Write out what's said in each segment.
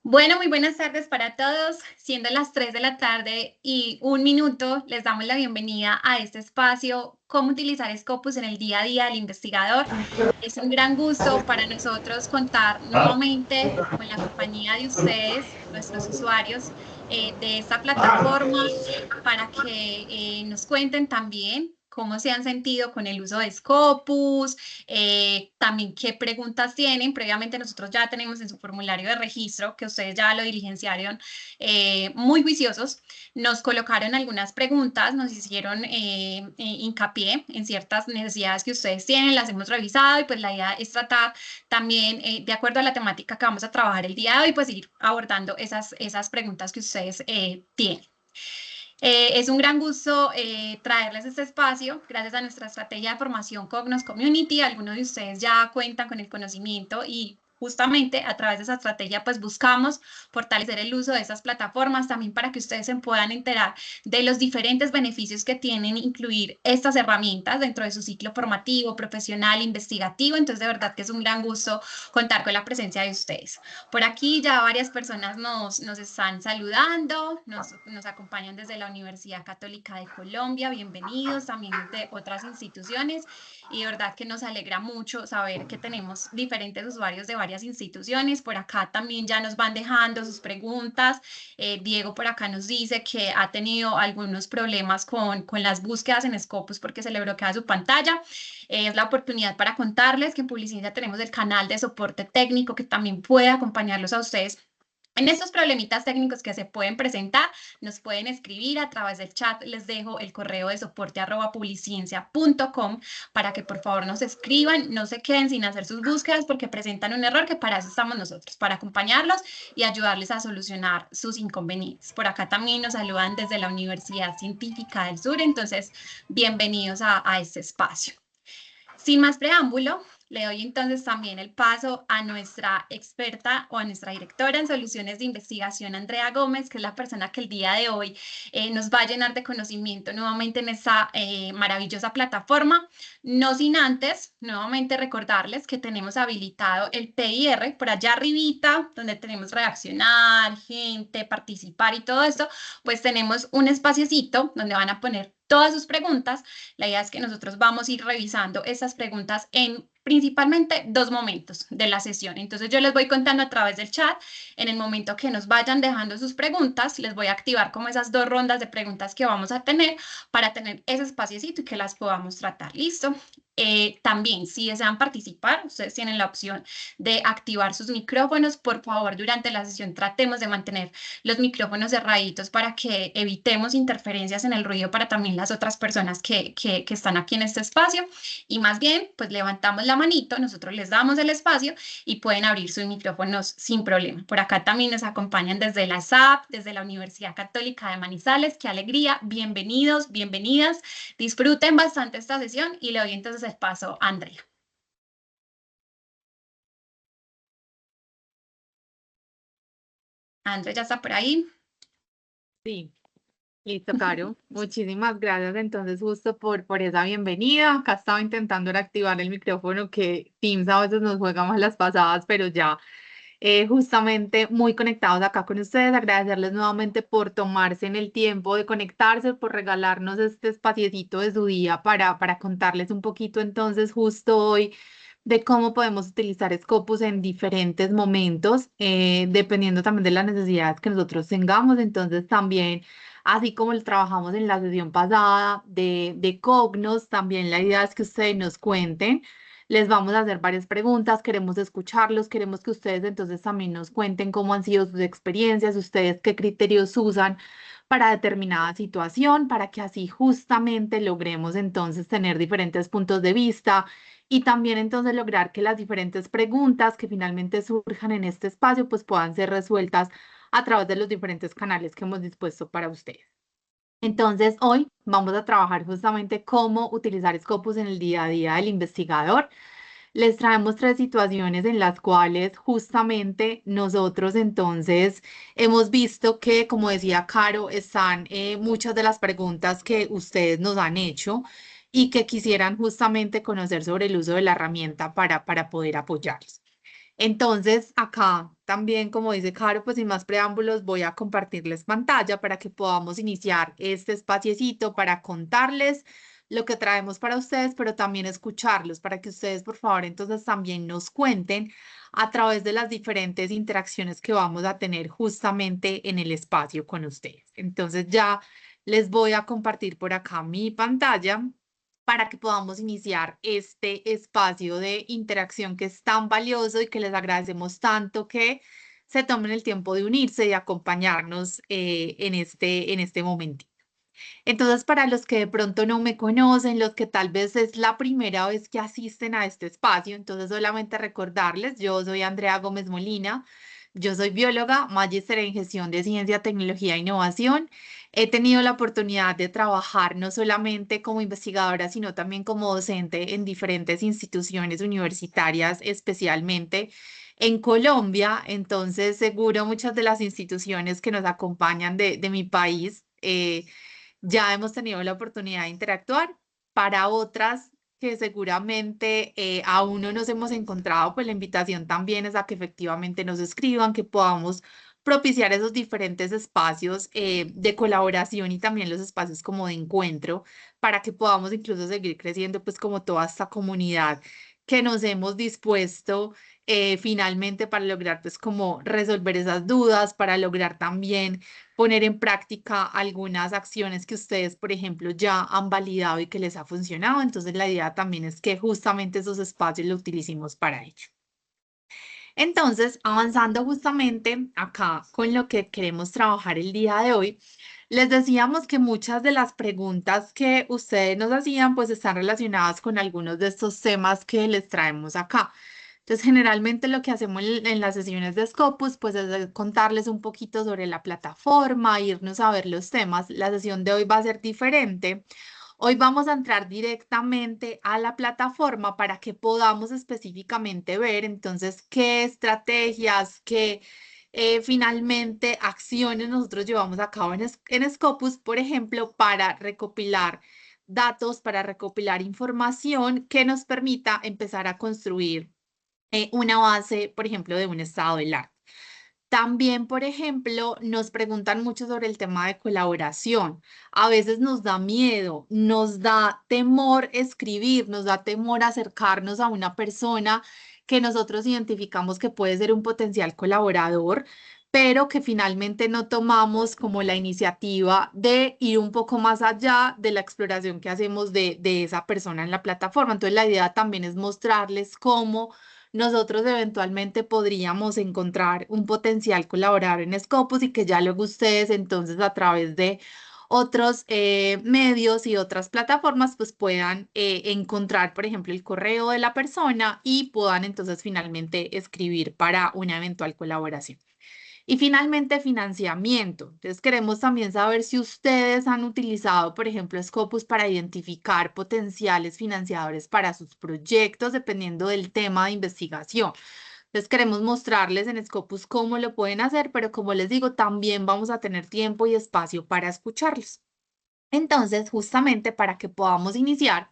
Bueno, muy buenas tardes para todos. Siendo las 3 de la tarde y 1 minuto, les damos la bienvenida a este espacio, cómo utilizar Scopus en el día a día del investigador. Es un gran gusto para nosotros contar nuevamente con la compañía de ustedes, nuestros usuarios, de esta plataforma para que nos cuenten también cómo se han sentido con el uso de Scopus, también qué preguntas tienen. Previamente nosotros ya tenemos en su formulario de registro, que ustedes ya lo diligenciaron, muy juiciosos. Nos colocaron algunas preguntas, nos hicieron hincapié en ciertas necesidades que ustedes tienen, las hemos revisado y pues la idea es tratar también, de acuerdo a la temática que vamos a trabajar el día de hoy, pues ir abordando esas preguntas que ustedes tienen. Es un gran gusto traerles este espacio gracias a nuestra estrategia de formación Cognos Community. Algunos de ustedes ya cuentan con el conocimiento y justamente a través de esa estrategia pues buscamos fortalecer el uso de esas plataformas también para que ustedes se puedan enterar de los diferentes beneficios que tienen incluir estas herramientas dentro de su ciclo formativo, profesional, investigativo. Entonces de verdad que es un gran gusto contar con la presencia de ustedes. Por aquí ya varias personas nos están saludando, nos acompañan desde la Universidad Católica de Colombia, bienvenidos, también de otras instituciones, y de verdad que nos alegra mucho saber que tenemos diferentes usuarios de varias instituciones. Por acá también ya nos van dejando sus preguntas. Diego por acá nos dice que ha tenido algunos problemas con las búsquedas en Scopus porque se le bloquea su pantalla. Es la oportunidad para contarles que en Publiciencia tenemos el canal de soporte técnico que también puede acompañarlos a ustedes en estos problemitas técnicos que se pueden presentar. Nos pueden escribir a través del chat. Les dejo el correo de soporte@publiciencia.com para que por favor nos escriban, no se queden sin hacer sus búsquedas porque presentan un error, que para eso estamos nosotros, para acompañarlos y ayudarles a solucionar sus inconvenientes. Por acá también nos saludan desde la Universidad Científica del Sur, entonces bienvenidos a este espacio. Sin más preámbulo, le doy entonces también el paso a nuestra experta o a nuestra directora en soluciones de investigación, Andrea Gómez, que es la persona que el día de hoy nos va a llenar de conocimiento nuevamente en esta maravillosa plataforma. No sin antes, nuevamente recordarles que tenemos habilitado el PIR por allá arribita, donde tenemos reaccionar, gente, participar y todo esto, pues tenemos un espaciecito donde van a poner todas sus preguntas. La idea es que nosotros vamos a ir revisando esas preguntas en principalmente 2 momentos de la sesión. Entonces yo les voy contando a través del chat. En el momento que nos vayan dejando sus preguntas, les voy a activar como esas 2 rondas de preguntas que vamos a tener para tener ese espaciecito y que las podamos tratar. ¿Listo? También, si desean participar, ustedes tienen la opción de activar sus micrófonos. Por favor, durante la sesión tratemos de mantener los micrófonos cerraditos para que evitemos interferencias en el ruido para también las otras personas que están aquí en este espacio. Y más bien, pues levantamos la manito, nosotros les damos el espacio y pueden abrir sus micrófonos sin problema. Por acá también nos acompañan desde la SAP, desde la Universidad Católica de Manizales. Qué alegría, bienvenidos, bienvenidas. Disfruten bastante esta sesión y le doy entonces el paso a Andrea. Andrea ya está por ahí. Sí, listo, Caro. Muchísimas gracias entonces justo por esa bienvenida. Acá estaba intentando activar el micrófono que Teams a veces nos juega más las pasadas, pero ya justamente muy conectados acá con ustedes. Agradecerles nuevamente por tomarse en el tiempo de conectarse, por regalarnos este espaciecito de su día para contarles un poquito entonces justo hoy de cómo podemos utilizar Scopus en diferentes momentos, dependiendo también de las necesidades que nosotros tengamos. Entonces también, así como lo trabajamos en la sesión pasada de Cognos, también la idea es que ustedes nos cuenten. Les vamos a hacer varias preguntas, queremos escucharlos, queremos que ustedes entonces también nos cuenten cómo han sido sus experiencias, ustedes qué criterios usan para determinada situación, para que así justamente logremos entonces tener diferentes puntos de vista y también entonces lograr que las diferentes preguntas que finalmente surjan en este espacio pues puedan ser resueltas a través de los diferentes canales que hemos dispuesto para ustedes. Entonces, hoy vamos a trabajar justamente cómo utilizar Scopus en el día a día del investigador. Les traemos 3 situaciones en las cuales justamente nosotros entonces hemos visto que, como decía Caro, están muchas de las preguntas que ustedes nos han hecho y que quisieran justamente conocer sobre el uso de la herramienta para poder apoyarlos. Entonces, acá también, como dice Caro, pues sin más preámbulos, voy a compartirles pantalla para que podamos iniciar este espaciecito para contarles lo que traemos para ustedes, pero también escucharlos, para que ustedes, por favor, entonces también nos cuenten a través de las diferentes interacciones que vamos a tener justamente en el espacio con ustedes. Entonces ya les voy a compartir por acá mi pantalla para que podamos iniciar este espacio de interacción que es tan valioso y que les agradecemos tanto que se tomen el tiempo de unirse y acompañarnos en este momento. Entonces, para los que de pronto no me conocen, los que tal vez es la primera vez que asisten a este espacio, entonces solamente recordarles, yo soy Andrea Gómez Molina, yo soy bióloga, magíster en gestión de ciencia, tecnología e innovación. He tenido la oportunidad de trabajar no solamente como investigadora, sino también como docente en diferentes instituciones universitarias, especialmente en Colombia. Entonces, seguro muchas de las instituciones que nos acompañan de mi país, ya hemos tenido la oportunidad de interactuar. Para otras que seguramente aún no nos hemos encontrado, pues la invitación también es a que efectivamente nos escriban, que podamos propiciar esos diferentes espacios de colaboración y también los espacios como de encuentro para que podamos incluso seguir creciendo pues como toda esta comunidad que nos hemos dispuesto finalmente para lograr pues como resolver esas dudas, para lograr también poner en práctica algunas acciones que ustedes, por ejemplo, ya han validado y que les ha funcionado. Entonces, la idea también es que justamente esos espacios los utilicemos para ello. Entonces, avanzando justamente acá con lo que queremos trabajar el día de hoy, les decíamos que muchas de las preguntas que ustedes nos hacían pues están relacionadas con algunos de estos temas que les traemos acá. Entonces, generalmente lo que hacemos en las sesiones de Scopus, pues es contarles un poquito sobre la plataforma, irnos a ver los temas. La sesión de hoy va a ser diferente. Hoy vamos a entrar directamente a la plataforma para que podamos específicamente ver entonces qué estrategias, qué finalmente acciones nosotros llevamos a cabo en Scopus, por ejemplo, para recopilar datos, para recopilar información que nos permita empezar a construir una base, por ejemplo, de un estado del arte. También, por ejemplo, nos preguntan mucho sobre el tema de colaboración. A veces nos da miedo, nos da temor escribir, nos da temor acercarnos a una persona que nosotros identificamos que puede ser un potencial colaborador, pero que finalmente no tomamos como la iniciativa de ir un poco más allá de la exploración que hacemos de esa persona en la plataforma. Entonces, la idea también es mostrarles cómo nosotros eventualmente podríamos encontrar un potencial colaborador en Scopus y que ya luego ustedes entonces a través de otros medios y otras plataformas pues puedan encontrar, por ejemplo, el correo de la persona y puedan entonces finalmente escribir para una eventual colaboración. Y finalmente, financiamiento. Entonces, queremos también saber si ustedes han utilizado, por ejemplo, Scopus para identificar potenciales financiadores para sus proyectos, dependiendo del tema de investigación. Entonces, queremos mostrarles en Scopus cómo lo pueden hacer, pero como les digo, también vamos a tener tiempo y espacio para escucharlos. Entonces, justamente para que podamos iniciar,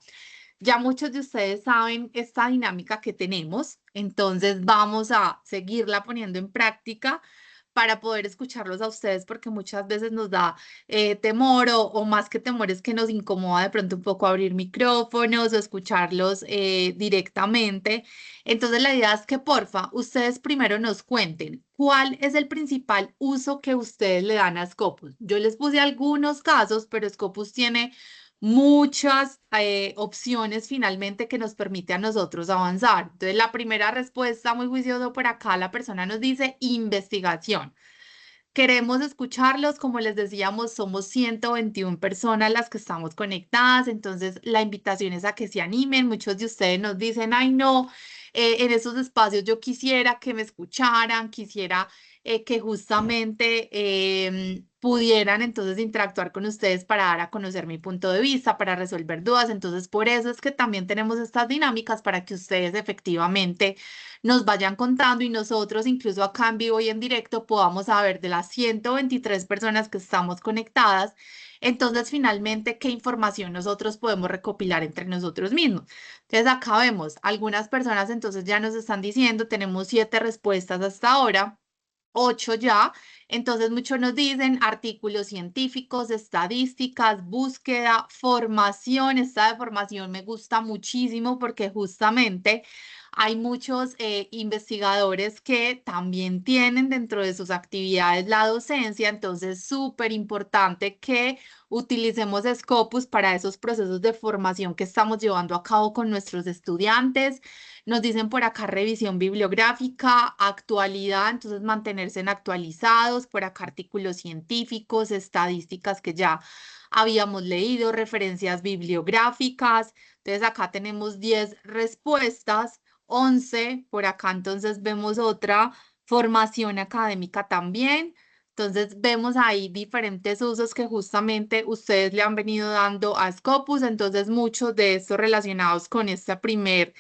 ya muchos de ustedes saben esta dinámica que tenemos, entonces vamos a seguirla poniendo en práctica para poder escucharlos a ustedes, porque muchas veces nos da temor o más que temor es que nos incomoda de pronto un poco abrir micrófonos o escucharlos directamente. Entonces la idea es que porfa, ustedes primero nos cuenten cuál es el principal uso que ustedes le dan a Scopus. Yo les puse algunos casos, pero Scopus tiene muchas opciones finalmente que nos permite a nosotros avanzar. Entonces, la primera respuesta, muy juicioso por acá, la persona nos dice investigación. Queremos escucharlos, como les decíamos, somos 121 personas las que estamos conectadas, entonces la invitación es a que se animen. Muchos de ustedes nos dicen, ay no, en esos espacios yo quisiera que me escucharan, quisiera que justamente pudieran entonces interactuar con ustedes para dar a conocer mi punto de vista, para resolver dudas. Entonces, por eso es que también tenemos estas dinámicas para que ustedes efectivamente nos vayan contando y nosotros incluso acá en vivo y en directo podamos saber de las 123 personas que estamos conectadas. Entonces, finalmente, ¿qué información nosotros podemos recopilar entre nosotros mismos? Entonces, acá vemos, algunas personas entonces ya nos están diciendo, tenemos 7 respuestas hasta ahora. 8 ya. Entonces muchos nos dicen artículos científicos, estadísticas, búsqueda, formación. Esta de formación me gusta muchísimo porque justamente hay muchos investigadores que también tienen dentro de sus actividades la docencia, entonces súper importante que utilicemos Scopus para esos procesos de formación que estamos llevando a cabo con nuestros estudiantes. Nos dicen por acá revisión bibliográfica, actualidad, entonces mantenerse en actualizados, por acá artículos científicos, estadísticas que ya habíamos leído, referencias bibliográficas. Entonces acá tenemos 10 respuestas, 11, por acá entonces vemos otra, formación académica también. Entonces vemos ahí diferentes usos que justamente ustedes le han venido dando a Scopus, entonces muchos de estos relacionados con este primer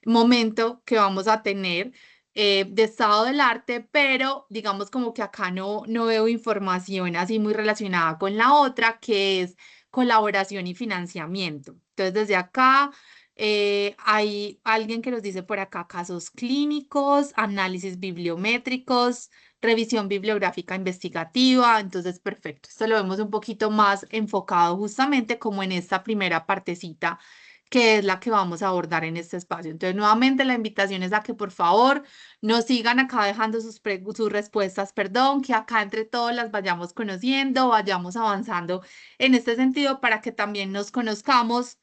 momento que vamos a tener de estado del arte, pero digamos como que acá no veo información así muy relacionada con la otra, que es colaboración y financiamiento. Entonces desde acá hay alguien que nos dice por acá casos clínicos, análisis bibliométricos, revisión bibliográfica investigativa, entonces perfecto. Esto lo vemos un poquito más enfocado justamente como en esta primera partecita que es la que vamos a abordar en este espacio. Entonces, nuevamente la invitación es a que por favor nos sigan acá dejando sus respuestas, perdón, que acá entre todos las vayamos conociendo, vayamos avanzando en este sentido para que también nos conozcamos.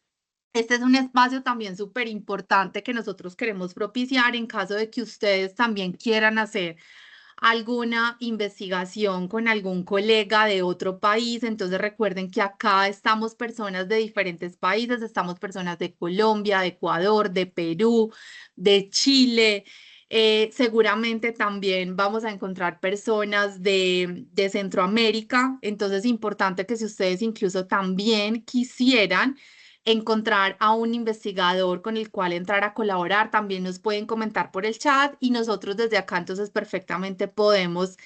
Este es un espacio también súper importante que nosotros queremos propiciar en caso de que ustedes también quieran hacer alguna investigación con algún colega de otro país. Entonces recuerden que acá estamos personas de diferentes países, estamos personas de Colombia, de Ecuador, de Perú, de Chile. Seguramente también vamos a encontrar personas de Centroamérica. Entonces es importante que si ustedes incluso también quisieran encontrar a un investigador con el cual entrar a colaborar, también nos pueden comentar por el chat y nosotros desde acá entonces perfectamente podemos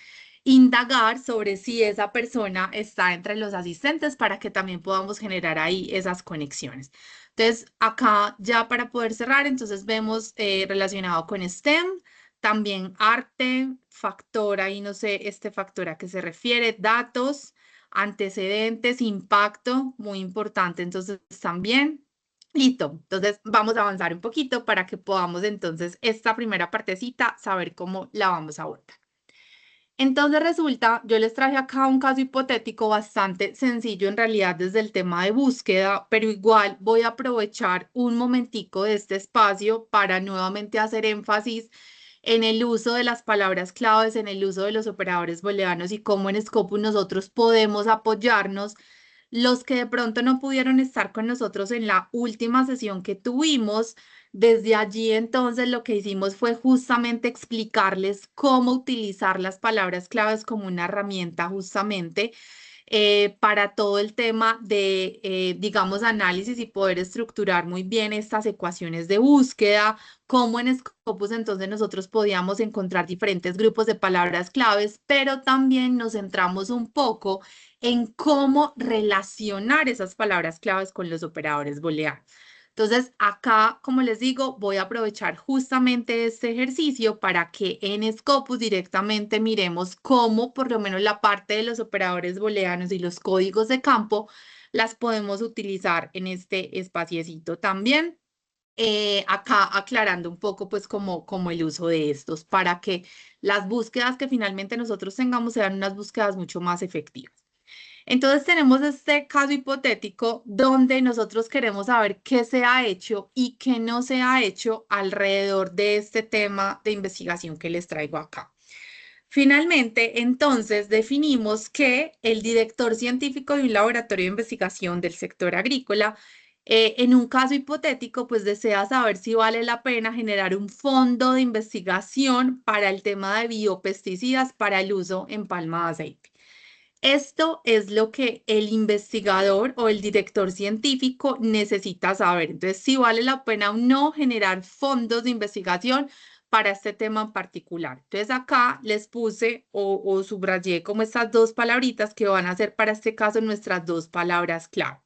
indagar sobre si esa persona está entre los asistentes para que también podamos generar ahí esas conexiones. Entonces, acá ya para poder cerrar, entonces vemos relacionado con STEM, también arte, factor, ahí no sé este factor a qué se refiere, datos, antecedentes, impacto, muy importante. Entonces, también, listo. Entonces, vamos a avanzar un poquito para que podamos entonces esta primera partecita saber cómo la vamos a abordar. Entonces resulta, yo les traje acá un caso hipotético bastante sencillo en realidad desde el tema de búsqueda, pero igual voy a aprovechar un momentico de este espacio para nuevamente hacer énfasis en el uso de las palabras claves, en el uso de los operadores booleanos y cómo en Scopus nosotros podemos apoyarnos. Los que de pronto no pudieron estar con nosotros en la última sesión que tuvimos, desde allí entonces lo que hicimos fue justamente explicarles cómo utilizar las palabras claves como una herramienta justamente para todo el tema de, digamos, análisis y poder estructurar muy bien estas ecuaciones de búsqueda, cómo en Scopus entonces nosotros podíamos encontrar diferentes grupos de palabras claves, pero también nos centramos un poco en cómo relacionar esas palabras claves con los operadores booleanos. Entonces, acá, como les digo, voy a aprovechar justamente este ejercicio para que en Scopus directamente miremos cómo por lo menos la parte de los operadores booleanos y los códigos de campo las podemos utilizar en este espaciecito también. Acá aclarando un poco pues como el uso de estos para que las búsquedas que finalmente nosotros tengamos sean unas búsquedas mucho más efectivas. Entonces tenemos este caso hipotético donde nosotros queremos saber qué se ha hecho y qué no se ha hecho alrededor de este tema de investigación que les traigo acá. Finalmente, entonces, definimos que el director científico de un laboratorio de investigación del sector agrícola, en un caso hipotético, pues desea saber si vale la pena generar un fondo de investigación para el tema de biopesticidas para el uso en palma de aceite. Esto es lo que el investigador o el director científico necesita saber. Entonces, si vale la pena o no generar fondos de investigación para este tema en particular. Entonces, acá les puse o subrayé como estas dos palabritas que van a ser para este caso nuestras dos palabras clave.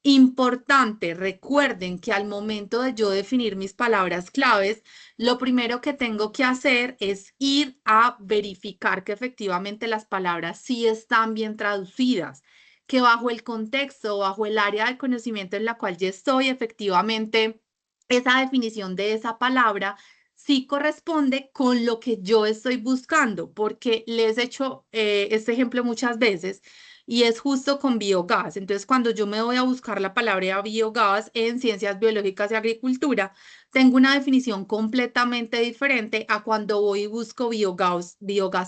Importante, recuerden que al momento de yo definir mis palabras claves, lo primero que tengo que hacer es ir a verificar que efectivamente las palabras sí están bien traducidas, que bajo el contexto, bajo el área de conocimiento en la cual yo estoy, efectivamente, esa definición de esa palabra sí corresponde con lo que yo estoy buscando, porque les he hecho este ejemplo muchas veces y es justo con biogás. Entonces, cuando yo me voy a buscar la palabra biogás en ciencias biológicas y agricultura, tengo una definición completamente diferente a cuando voy y busco biogás,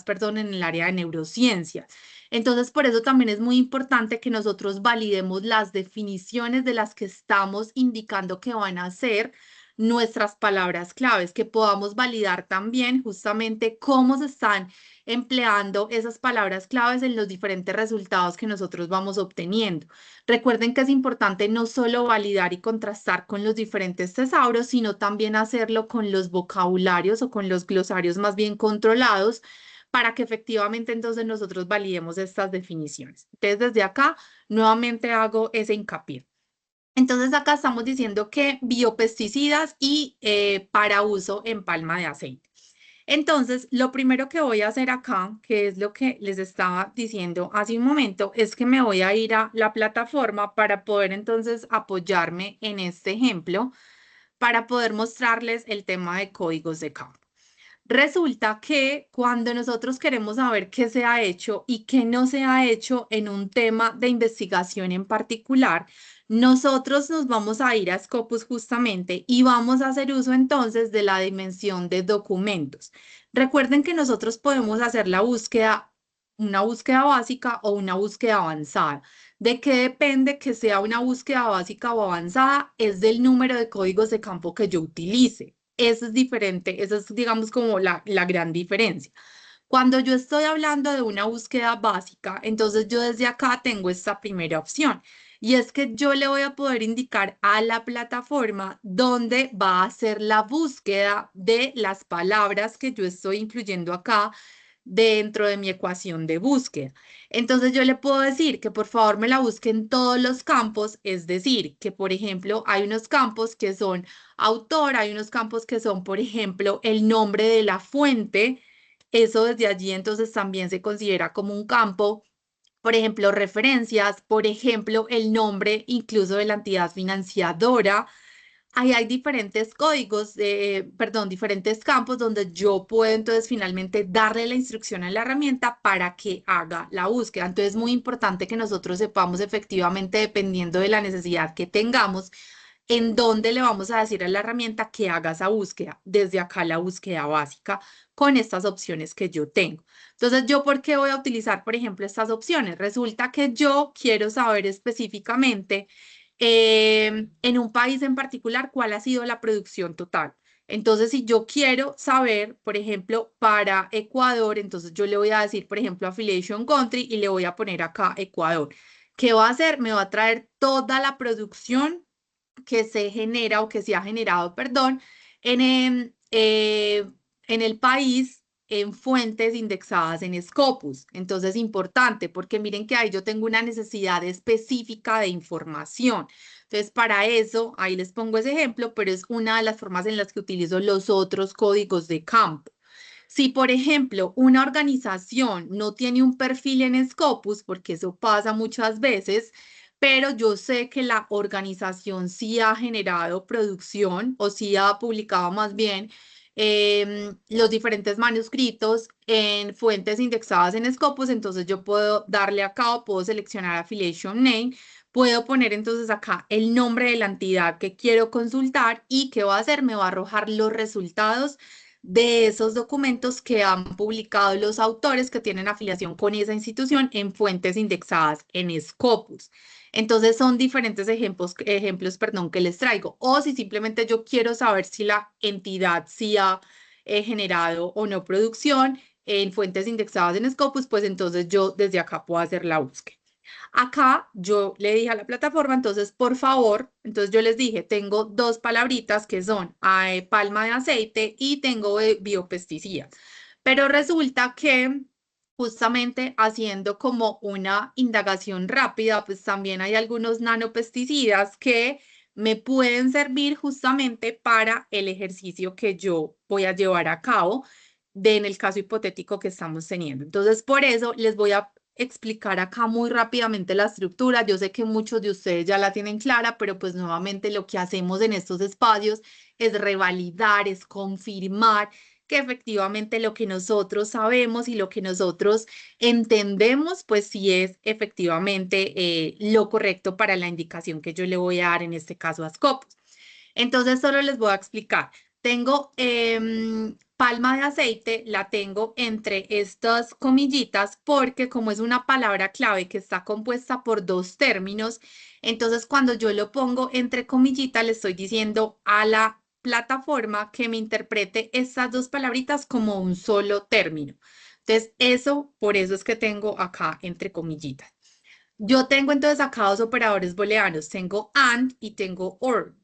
perdón, en el área de neurociencias. Entonces, por eso también es muy importante que nosotros validemos las definiciones de las que estamos indicando que van a ser nuestras palabras claves, que podamos validar también justamente cómo se están empleando esas palabras claves en los diferentes resultados que nosotros vamos obteniendo. Recuerden que es importante no solo validar y contrastar con los diferentes tesauros, sino también hacerlo con los vocabularios o con los glosarios más bien controlados para que efectivamente entonces nosotros validemos estas definiciones. Entonces, desde acá, nuevamente hago ese hincapié. Entonces acá estamos diciendo que biopesticidas y para uso en palma de aceite. Entonces, lo primero que voy a hacer acá, que es lo que les estaba diciendo hace un momento, es que me voy a ir a la plataforma para poder entonces apoyarme en este ejemplo, para poder mostrarles el tema de códigos de campo. Resulta que cuando nosotros queremos saber qué se ha hecho y qué no se ha hecho en un tema de investigación en particular, nosotros nos vamos a ir a Scopus justamente y vamos a hacer uso entonces de la dimensión de documentos. Recuerden que nosotros podemos hacer la búsqueda, una búsqueda básica o una búsqueda avanzada. ¿De qué depende que sea una búsqueda básica o avanzada? Es del número de códigos de campo que yo utilice. Eso es diferente, eso es, digamos, como la gran diferencia. Cuando yo estoy hablando de una búsqueda básica, entonces yo desde acá tengo esta primera opción y es que yo le voy a poder indicar a la plataforma dónde va a hacer la búsqueda de las palabras que yo estoy incluyendo acá dentro de mi ecuación de búsqueda. Entonces yo le puedo decir que por favor me la busque en todos los campos, es decir, que por ejemplo hay unos campos que son autor, hay unos campos que son, por ejemplo, el nombre de la fuente. Eso desde allí entonces también se considera como un campo. Por ejemplo, referencias, por ejemplo, el nombre incluso de la entidad financiadora. Ahí hay diferentes códigos, perdón, diferentes campos donde yo puedo entonces finalmente darle la instrucción a la herramienta para que haga la búsqueda. Entonces es muy importante que nosotros sepamos efectivamente, dependiendo de la necesidad que tengamos, en dónde le vamos a decir a la herramienta que haga esa búsqueda. Desde acá la búsqueda básica con estas opciones que yo tengo. Entonces, ¿yo por qué voy a utilizar, por ejemplo, estas opciones? Resulta que yo quiero saber específicamente en un país en particular cuál ha sido la producción total. Entonces, si yo quiero saber, por ejemplo, para Ecuador, entonces yo le voy a decir, por ejemplo, Affiliation Country y le voy a poner acá Ecuador. ¿Qué va a hacer? Me va a traer toda la producción que se genera o que se ha generado, perdón, en, en el país en fuentes indexadas en Scopus. Entonces, importante, porque miren que ahí yo tengo una necesidad específica de información. Entonces, para eso, ahí les pongo ese ejemplo, pero es una de las formas en las que utilizo los otros códigos de campo. Si, por ejemplo, una organización no tiene un perfil en Scopus, porque eso pasa muchas veces, pero yo sé que la organización sí ha generado producción o sí ha publicado más bien los diferentes manuscritos en fuentes indexadas en Scopus, entonces yo puedo darle acá o puedo seleccionar Affiliation Name, puedo poner entonces acá el nombre de la entidad que quiero consultar y ¿qué va a hacer? Me va a arrojar los resultados de esos documentos que han publicado los autores que tienen afiliación con esa institución en fuentes indexadas en Scopus. Entonces son diferentes ejemplos, perdón, que les traigo. O si simplemente yo quiero saber si la entidad sí ha generado o no producción en fuentes indexadas en Scopus, pues entonces yo desde acá puedo hacer la búsqueda. Acá yo le dije a la plataforma, entonces, por favor, entonces yo les dije, tengo dos palabritas que son palma de aceite y tengo biopesticidas. Pero resulta que justamente haciendo como una indagación rápida, pues también hay algunos nanopesticidas que me pueden servir justamente para el ejercicio que yo voy a llevar a cabo en el caso hipotético que estamos teniendo. Entonces, por eso les voy a explicar acá muy rápidamente la estructura. Yo sé que muchos de ustedes ya la tienen clara, pero pues nuevamente lo que hacemos en estos espacios es revalidar, es confirmar que efectivamente lo que nosotros sabemos y lo que nosotros entendemos, pues sí es efectivamente lo correcto para la indicación que yo le voy a dar, en este caso a Scopus. Entonces, solo les voy a explicar. Tengo palma de aceite, la tengo entre estas comillitas porque como es una palabra clave que está compuesta por dos términos, entonces cuando yo lo pongo entre comillitas le estoy diciendo a la plataforma que me interprete estas dos palabritas como un solo término. Entonces, por eso es que tengo acá entre comillitas. Yo tengo entonces acá dos operadores booleanos, tengo AND y tengo OR.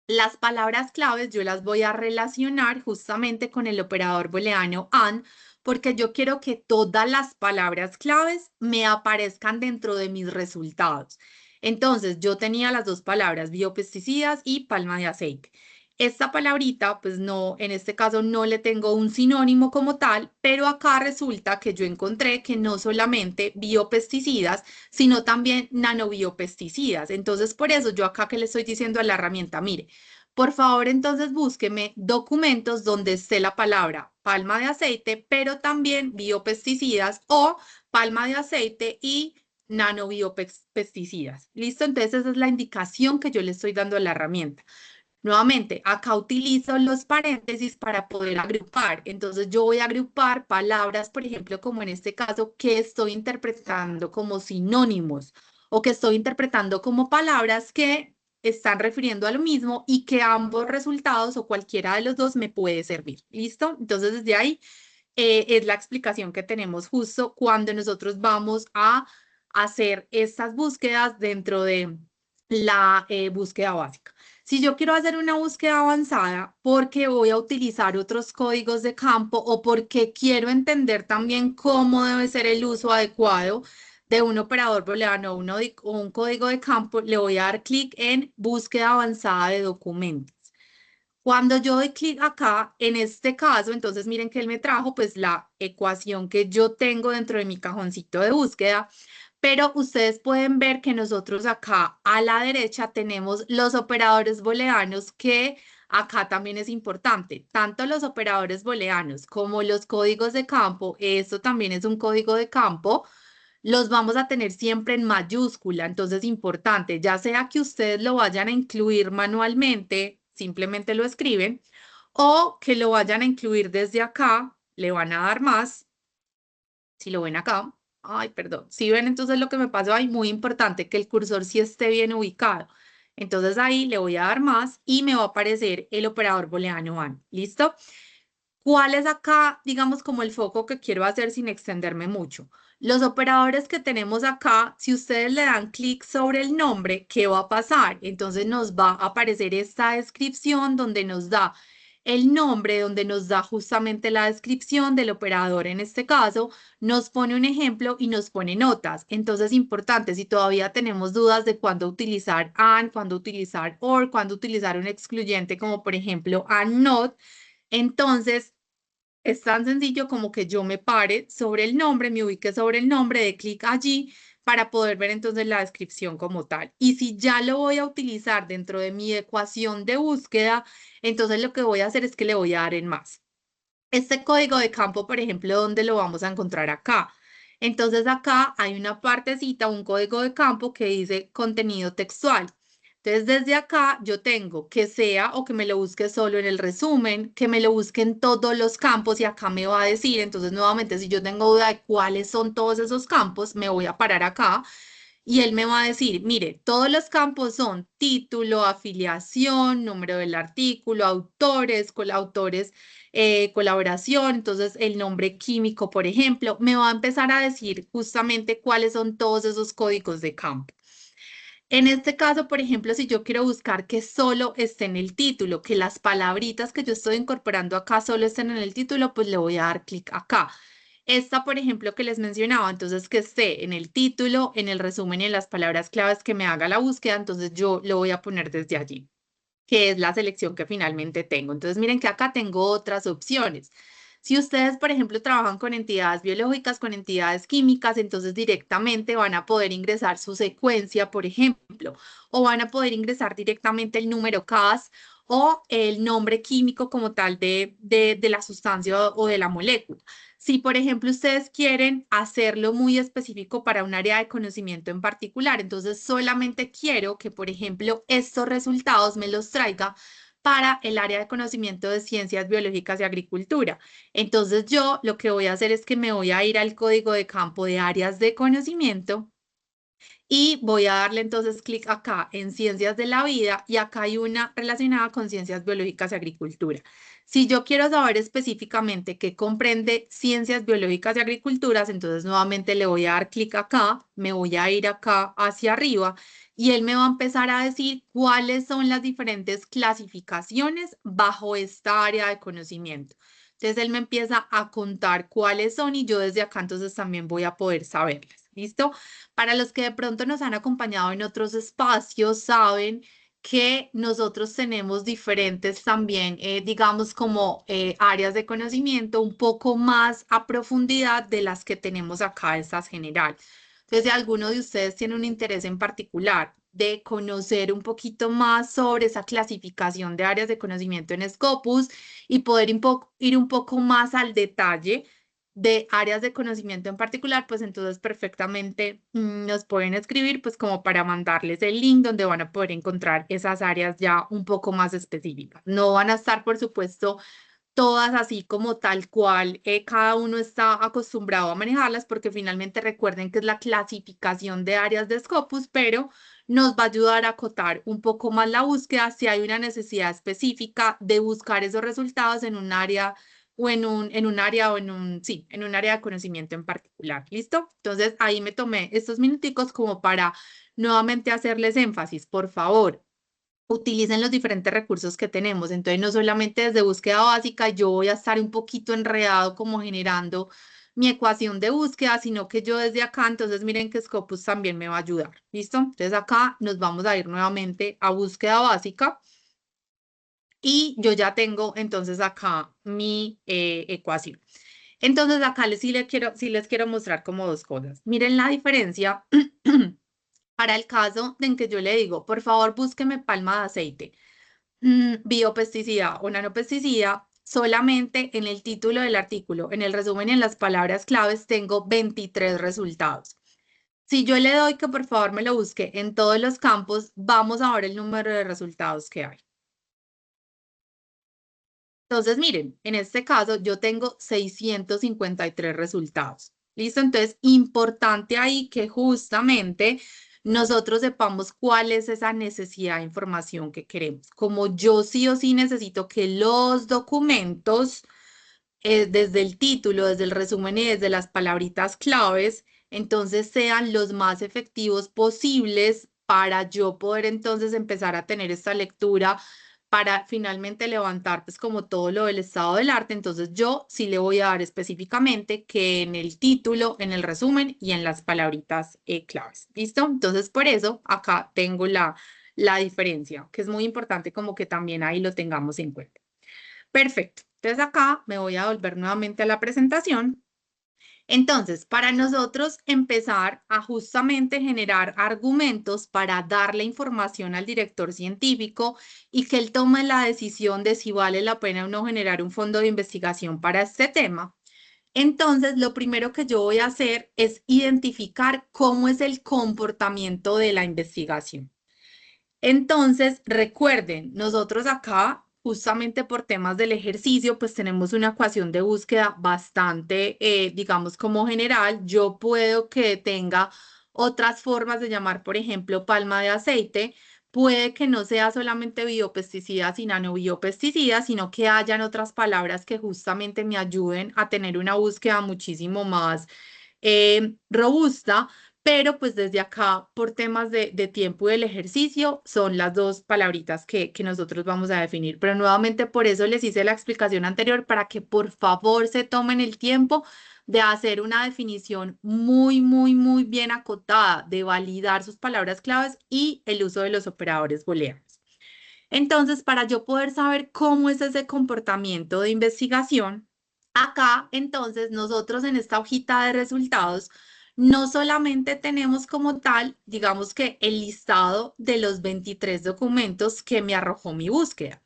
Las palabras claves yo las voy a relacionar justamente con el operador booleano AND, porque yo quiero que todas las palabras claves me aparezcan dentro de mis resultados. Entonces, yo tenía las dos palabras, biopesticidas y palma de aceite. Esta palabrita, pues no, en este caso no le tengo un sinónimo como tal, pero acá resulta que yo encontré que no solamente biopesticidas, sino también nanobiopesticidas. Entonces, por eso yo acá que le estoy diciendo a la herramienta, mire, por favor, entonces búsqueme documentos donde esté la palabra palma de aceite, pero también biopesticidas o palma de aceite y nanobiopesticidas. ¿Listo? Entonces, esa es la indicación que yo le estoy dando a la herramienta. Nuevamente, acá utilizo los paréntesis para poder agrupar. Entonces, yo voy a agrupar palabras, por ejemplo, como en este caso, que estoy interpretando como sinónimos o que estoy interpretando como palabras que están refiriendo a lo mismo y que ambos resultados o cualquiera de los dos me puede servir. ¿Listo? Entonces, desde ahí es la explicación que tenemos justo cuando nosotros vamos a hacer estas búsquedas dentro de la búsqueda básica. Si yo quiero hacer una búsqueda avanzada porque voy a utilizar otros códigos de campo o porque quiero entender también cómo debe ser el uso adecuado de un operador booleano o un código de campo, le voy a dar clic en búsqueda avanzada de documentos. Cuando yo doy clic acá, en este caso, entonces miren que él me trajo pues la ecuación que yo tengo dentro de mi cajoncito de búsqueda, pero ustedes pueden ver que nosotros acá a la derecha tenemos los operadores booleanos que acá también es importante, tanto los operadores booleanos como los códigos de campo, esto también es un código de campo, los vamos a tener siempre en mayúscula, entonces importante, ya sea que ustedes lo vayan a incluir manualmente, simplemente lo escriben, o que lo vayan a incluir desde acá, le van a dar más, si lo ven acá, ay, perdón, si ven entonces lo que me pasó ahí, muy importante que el cursor sí esté bien ubicado. Entonces ahí le voy a dar más y me va a aparecer el operador booleano AND, ¿listo? ¿Cuál es acá, digamos, como el foco que quiero hacer sin extenderme mucho? Los operadores que tenemos acá, si ustedes le dan clic sobre el nombre, ¿qué va a pasar? Entonces nos va a aparecer esta descripción donde nos da el nombre, donde nos da justamente la descripción del operador en este caso, nos pone un ejemplo y nos pone notas. Entonces, importante, si todavía tenemos dudas de cuándo utilizar AND, cuándo utilizar OR, cuándo utilizar un excluyente como por ejemplo AND NOT, entonces es tan sencillo como que yo me pare sobre el nombre, me ubique sobre el nombre, de clic allí para poder ver entonces la descripción como tal. Y si ya lo voy a utilizar dentro de mi ecuación de búsqueda, entonces lo que voy a hacer es que le voy a dar en más. Este código de campo, por ejemplo, ¿dónde lo vamos a encontrar acá? Entonces acá hay una partecita, un código de campo que dice contenido textual. Entonces desde acá yo tengo que sea o que me lo busque solo en el resumen, que me lo busque en todos los campos y acá me va a decir, entonces nuevamente si yo tengo duda de cuáles son todos esos campos, me voy a parar acá y él me va a decir, mire, todos los campos son título, afiliación, número del artículo, autores, colautores, colaboración, entonces el nombre químico, por ejemplo, me va a empezar a decir justamente cuáles son todos esos códigos de campo. En este caso, por ejemplo, si yo quiero buscar que solo esté en el título, que las palabritas que yo estoy incorporando acá solo estén en el título, pues le voy a dar clic acá. Esta, por ejemplo, que les mencionaba, entonces que esté en el título, en el resumen y en las palabras claves que me haga la búsqueda, entonces yo lo voy a poner desde allí, que es la selección que finalmente tengo. Entonces, miren que acá tengo otras opciones. Si ustedes, por ejemplo, trabajan con entidades biológicas, con entidades químicas, entonces directamente van a poder ingresar su secuencia, por ejemplo, o van a poder ingresar directamente el número CAS o el nombre químico como tal de la sustancia o de la molécula. Si, por ejemplo, ustedes quieren hacerlo muy específico para un área de conocimiento en particular, entonces solamente quiero que, por ejemplo, estos resultados me los traiga para el área de conocimiento de ciencias biológicas y agricultura. Entonces yo lo que voy a hacer es que me voy a ir al código de campo de áreas de conocimiento y voy a darle entonces clic acá en ciencias de la vida y acá hay una relacionada con ciencias biológicas y agricultura. Si yo quiero saber específicamente qué comprende ciencias biológicas y agriculturas, entonces nuevamente le voy a dar clic acá, me voy a ir acá hacia arriba y él me va a empezar a decir cuáles son las diferentes clasificaciones bajo esta área de conocimiento. Entonces él me empieza a contar cuáles son y yo desde acá entonces también voy a poder saberlas. ¿Listo? Para los que de pronto nos han acompañado en otros espacios, saben que nosotros tenemos diferentes también, digamos, como áreas de conocimiento un poco más a profundidad de las que tenemos acá, estas general. Entonces, si alguno de ustedes tiene un interés en particular de conocer un poquito más sobre esa clasificación de áreas de conocimiento en Scopus y poder ir un poco más al detalle, de áreas de conocimiento en particular, pues entonces perfectamente nos pueden escribir pues como para mandarles el link donde van a poder encontrar esas áreas ya un poco más específicas. No van a estar, por supuesto, todas así como tal cual, cada uno está acostumbrado a manejarlas porque finalmente recuerden que es la clasificación de áreas de Scopus, pero nos va a ayudar a acotar un poco más la búsqueda si hay una necesidad específica de buscar esos resultados en un área o en un área o sí, en un área de conocimiento en particular. ¿Listo? Entonces ahí me tomé estos minuticos como para nuevamente hacerles énfasis, por favor utilicen los diferentes recursos que tenemos. Entonces, no solamente desde búsqueda básica, yo voy a estar un poquito enredado como generando mi ecuación de búsqueda, sino que yo desde acá, entonces miren que Scopus también me va a ayudar. ¿Listo? Entonces acá nos vamos a ir nuevamente a búsqueda básica. Y yo ya tengo entonces acá mi ecuación. Entonces acá sí les quiero mostrar como dos cosas. Miren la diferencia para el caso en que yo le digo, por favor, búsqueme palma de aceite, biopesticida o nanopesticida, solamente en el título del artículo, en el resumen y en las palabras claves tengo 23 resultados. Si yo le doy que por favor me lo busque en todos los campos, vamos a ver el número de resultados que hay. Entonces, miren, en este caso yo tengo 653 resultados. ¿Listo? Entonces, importante ahí que justamente nosotros sepamos cuál es esa necesidad de información que queremos. Como yo sí o sí necesito que los documentos, desde el título, desde el resumen y desde las palabritas claves, entonces sean los más efectivos posibles para yo poder entonces empezar a tener esta lectura para finalmente levantar pues como todo lo del estado del arte. Entonces yo sí le voy a dar específicamente que en el título, en el resumen y en las palabritas claves. ¿Listo? Entonces por eso acá tengo la diferencia, que es muy importante como que también ahí lo tengamos en cuenta. Perfecto. Entonces acá me voy a volver nuevamente a la presentación. Entonces, para nosotros empezar a justamente generar argumentos para darle información al director científico y que él tome la decisión de si vale la pena o no generar un fondo de investigación para este tema. Entonces, lo primero que yo voy a hacer es identificar cómo es el comportamiento de la investigación. Entonces, recuerden, nosotros acá, justamente por temas del ejercicio, pues tenemos una ecuación de búsqueda bastante, digamos, como general. Yo puedo que tenga otras formas de llamar, por ejemplo, palma de aceite. Puede que no sea solamente biopesticidas y nanobiopesticidas, sino que hayan otras palabras que justamente me ayuden a tener una búsqueda muchísimo más robusta, pero pues desde acá, por temas de tiempo y del ejercicio, son las dos palabritas que nosotros vamos a definir. Pero nuevamente por eso les hice la explicación anterior, para que por favor se tomen el tiempo de hacer una definición muy, muy, muy bien acotada, de validar sus palabras claves y el uso de los operadores booleanos. Entonces, para yo poder saber cómo es ese comportamiento de investigación, acá, entonces, nosotros en esta hojita de resultados, no solamente tenemos como tal, digamos que el listado de los 23 documentos que me arrojó mi búsqueda.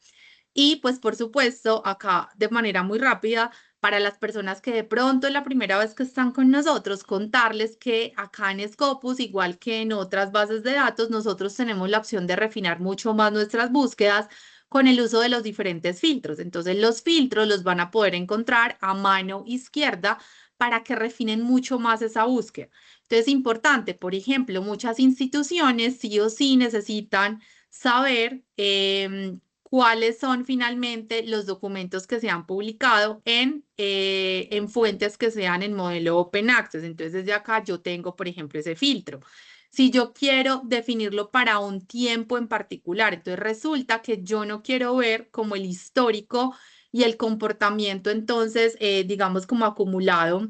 Y pues por supuesto, acá de manera muy rápida, para las personas que de pronto es la primera vez que están con nosotros, contarles que acá en Scopus, igual que en otras bases de datos, nosotros tenemos la opción de refinar mucho más nuestras búsquedas con el uso de los diferentes filtros. Entonces, los filtros los van a poder encontrar a mano izquierda para que refinen mucho más esa búsqueda. Entonces, importante, por ejemplo, muchas instituciones sí o sí necesitan saber cuáles son finalmente los documentos que se han publicado en fuentes que sean en modelo Open Access. Entonces, desde acá yo tengo, por ejemplo, ese filtro. Si yo quiero definirlo para un tiempo en particular, entonces resulta que yo no quiero ver como el histórico y el comportamiento, entonces, digamos, como acumulado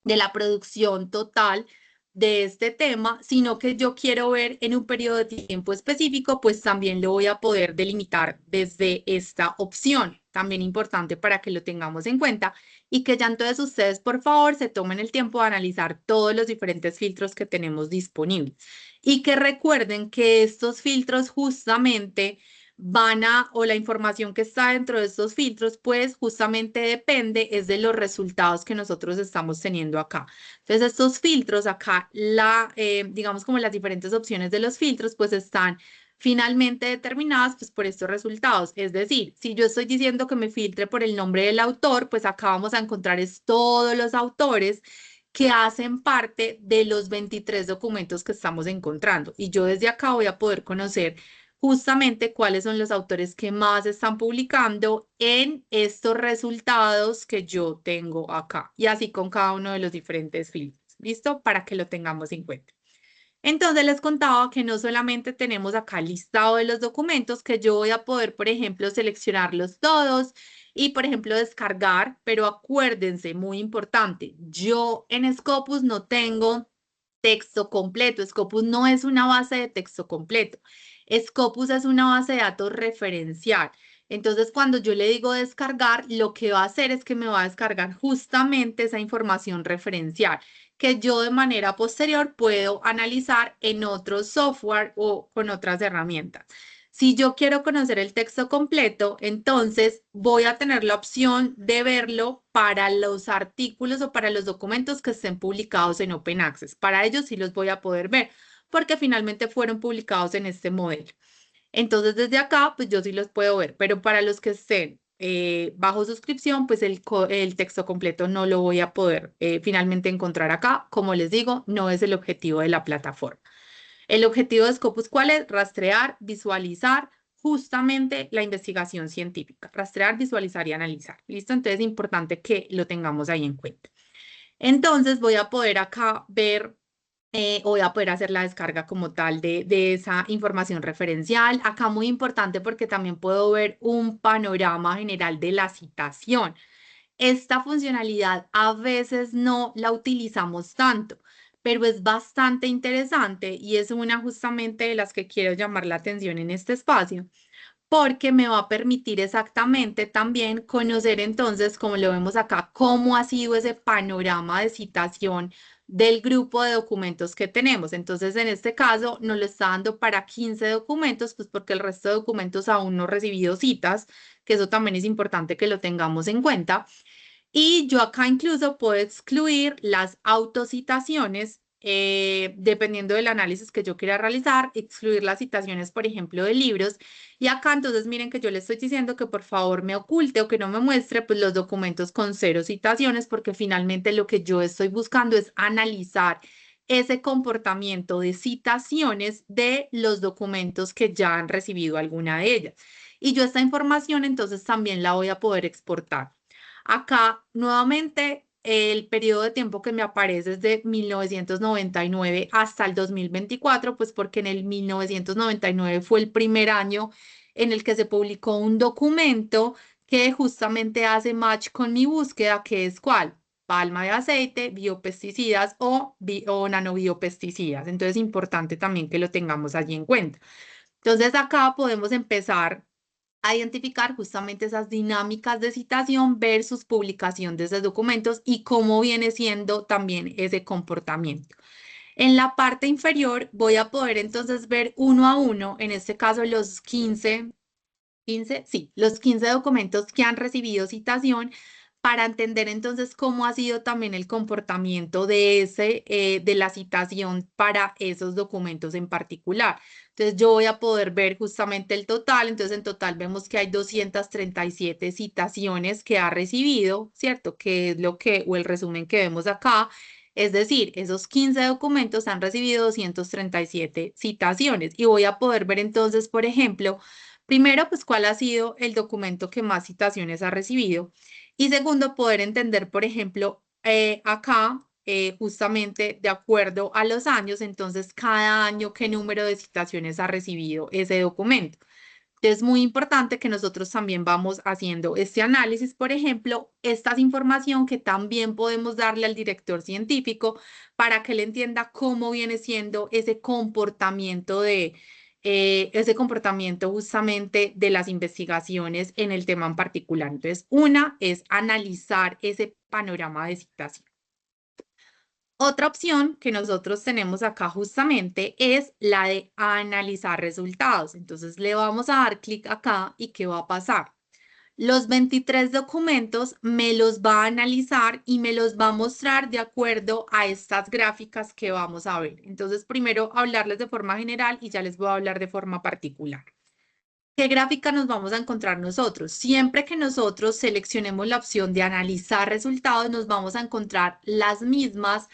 de la producción total de este tema, sino que yo quiero ver en un periodo de tiempo específico, pues también lo voy a poder delimitar desde esta opción. También importante para que lo tengamos en cuenta y que ya entonces ustedes, por favor, se tomen el tiempo de analizar todos los diferentes filtros que tenemos disponibles y que recuerden que estos filtros justamente o la información que está dentro de estos filtros, pues justamente depende, es de los resultados que nosotros estamos teniendo acá. Entonces, estos filtros acá, digamos como las diferentes opciones de los filtros, pues están finalmente determinadas pues, por estos resultados. Es decir, si yo estoy diciendo que me filtre por el nombre del autor, pues acá vamos a encontrar todos los autores que hacen parte de los 23 documentos que estamos encontrando. Y yo desde acá voy a poder conocer justamente cuáles son los autores que más están publicando en estos resultados que yo tengo acá. Y así con cada uno de los diferentes filtros. ¿Listo? Para que lo tengamos en cuenta. Entonces les contaba que no solamente tenemos acá el listado de los documentos, que yo voy a poder, por ejemplo, seleccionarlos todos y, por ejemplo, descargar, pero acuérdense, muy importante, yo en Scopus no tengo texto completo. Scopus no es una base de texto completo. Scopus es una base de datos referencial. Entonces, cuando yo le digo descargar, lo que va a hacer es que me va a descargar justamente esa información referencial que yo de manera posterior puedo analizar en otro software o con otras herramientas. Si yo quiero conocer el texto completo, entonces voy a tener la opción de verlo para los artículos o para los documentos que estén publicados en Open Access. Para ellos sí los voy a poder ver porque finalmente fueron publicados en este modelo. Entonces, desde acá, pues yo sí los puedo ver, pero para los que estén bajo suscripción, pues el texto completo no lo voy a poder finalmente encontrar acá. Como les digo, no es el objetivo de la plataforma. El objetivo de Scopus, ¿cuál es? Rastrear, visualizar justamente la investigación científica. Rastrear, visualizar y analizar. ¿Listo? Entonces, es importante que lo tengamos ahí en cuenta. Entonces, voy a poder acá ver voy a poder hacer la descarga como tal de esa información referencial. Acá muy importante porque también puedo ver un panorama general de la citación. Esta funcionalidad a veces no la utilizamos tanto, pero es bastante interesante y es una justamente de las que quiero llamar la atención en este espacio porque me va a permitir exactamente también conocer entonces, como lo vemos acá, cómo ha sido ese panorama de citación del grupo de documentos que tenemos. Entonces, en este caso, nos lo está dando para 15 documentos, pues porque el resto de documentos aún no he recibido citas, que eso también es importante que lo tengamos en cuenta. Y yo acá incluso puedo excluir las autocitaciones, dependiendo del análisis que yo quiera realizar, excluir las citaciones, por ejemplo, de libros. Y acá entonces miren que yo le estoy diciendo que por favor me oculte o que no me muestre pues, los documentos con 0 citaciones, porque finalmente lo que yo estoy buscando es analizar ese comportamiento de citaciones de los documentos que ya han recibido alguna de ellas. Y yo esta información entonces también la voy a poder exportar. Acá nuevamente el periodo de tiempo que me aparece es de 1999 hasta el 2024, pues porque en el 1999 fue el primer año en el que se publicó un documento que justamente hace match con mi búsqueda, que es ¿cuál? Palma de aceite, biopesticidas o nanobiopesticidas. Entonces es importante también que lo tengamos allí en cuenta. Entonces acá podemos empezar a identificar justamente esas dinámicas de citación versus publicación de esos documentos y cómo viene siendo también ese comportamiento. En la parte inferior voy a poder entonces ver uno a uno, en este caso los 15, sí, los 15 documentos que han recibido citación para entender entonces cómo ha sido también el comportamiento de la citación para esos documentos en particular. Entonces yo voy a poder ver justamente el total. Entonces en total vemos que hay 237 citaciones que ha recibido, ¿cierto? Que es lo que, o el resumen que vemos acá. Es decir, esos 15 documentos han recibido 237 citaciones y voy a poder ver entonces, por ejemplo, primero, pues cuál ha sido el documento que más citaciones ha recibido. Y segundo, poder entender, por ejemplo, acá, justamente de acuerdo a los años, entonces cada año qué número de citaciones ha recibido ese documento. Es muy importante que nosotros también vamos haciendo este análisis, por ejemplo, esta es información que también podemos darle al director científico para que él entienda cómo viene siendo ese comportamiento justamente de las investigaciones en el tema en particular. Entonces, una es analizar ese panorama de citación. Otra opción que nosotros tenemos acá justamente es la de analizar resultados. Entonces le vamos a dar clic acá y ¿qué va a pasar? Los 23 documentos me los va a analizar y me los va a mostrar de acuerdo a estas gráficas que vamos a ver. Entonces primero hablarles de forma general y ya les voy a hablar de forma particular. ¿Qué gráfica nos vamos a encontrar nosotros? Siempre que nosotros seleccionemos la opción de analizar resultados, nos vamos a encontrar las mismas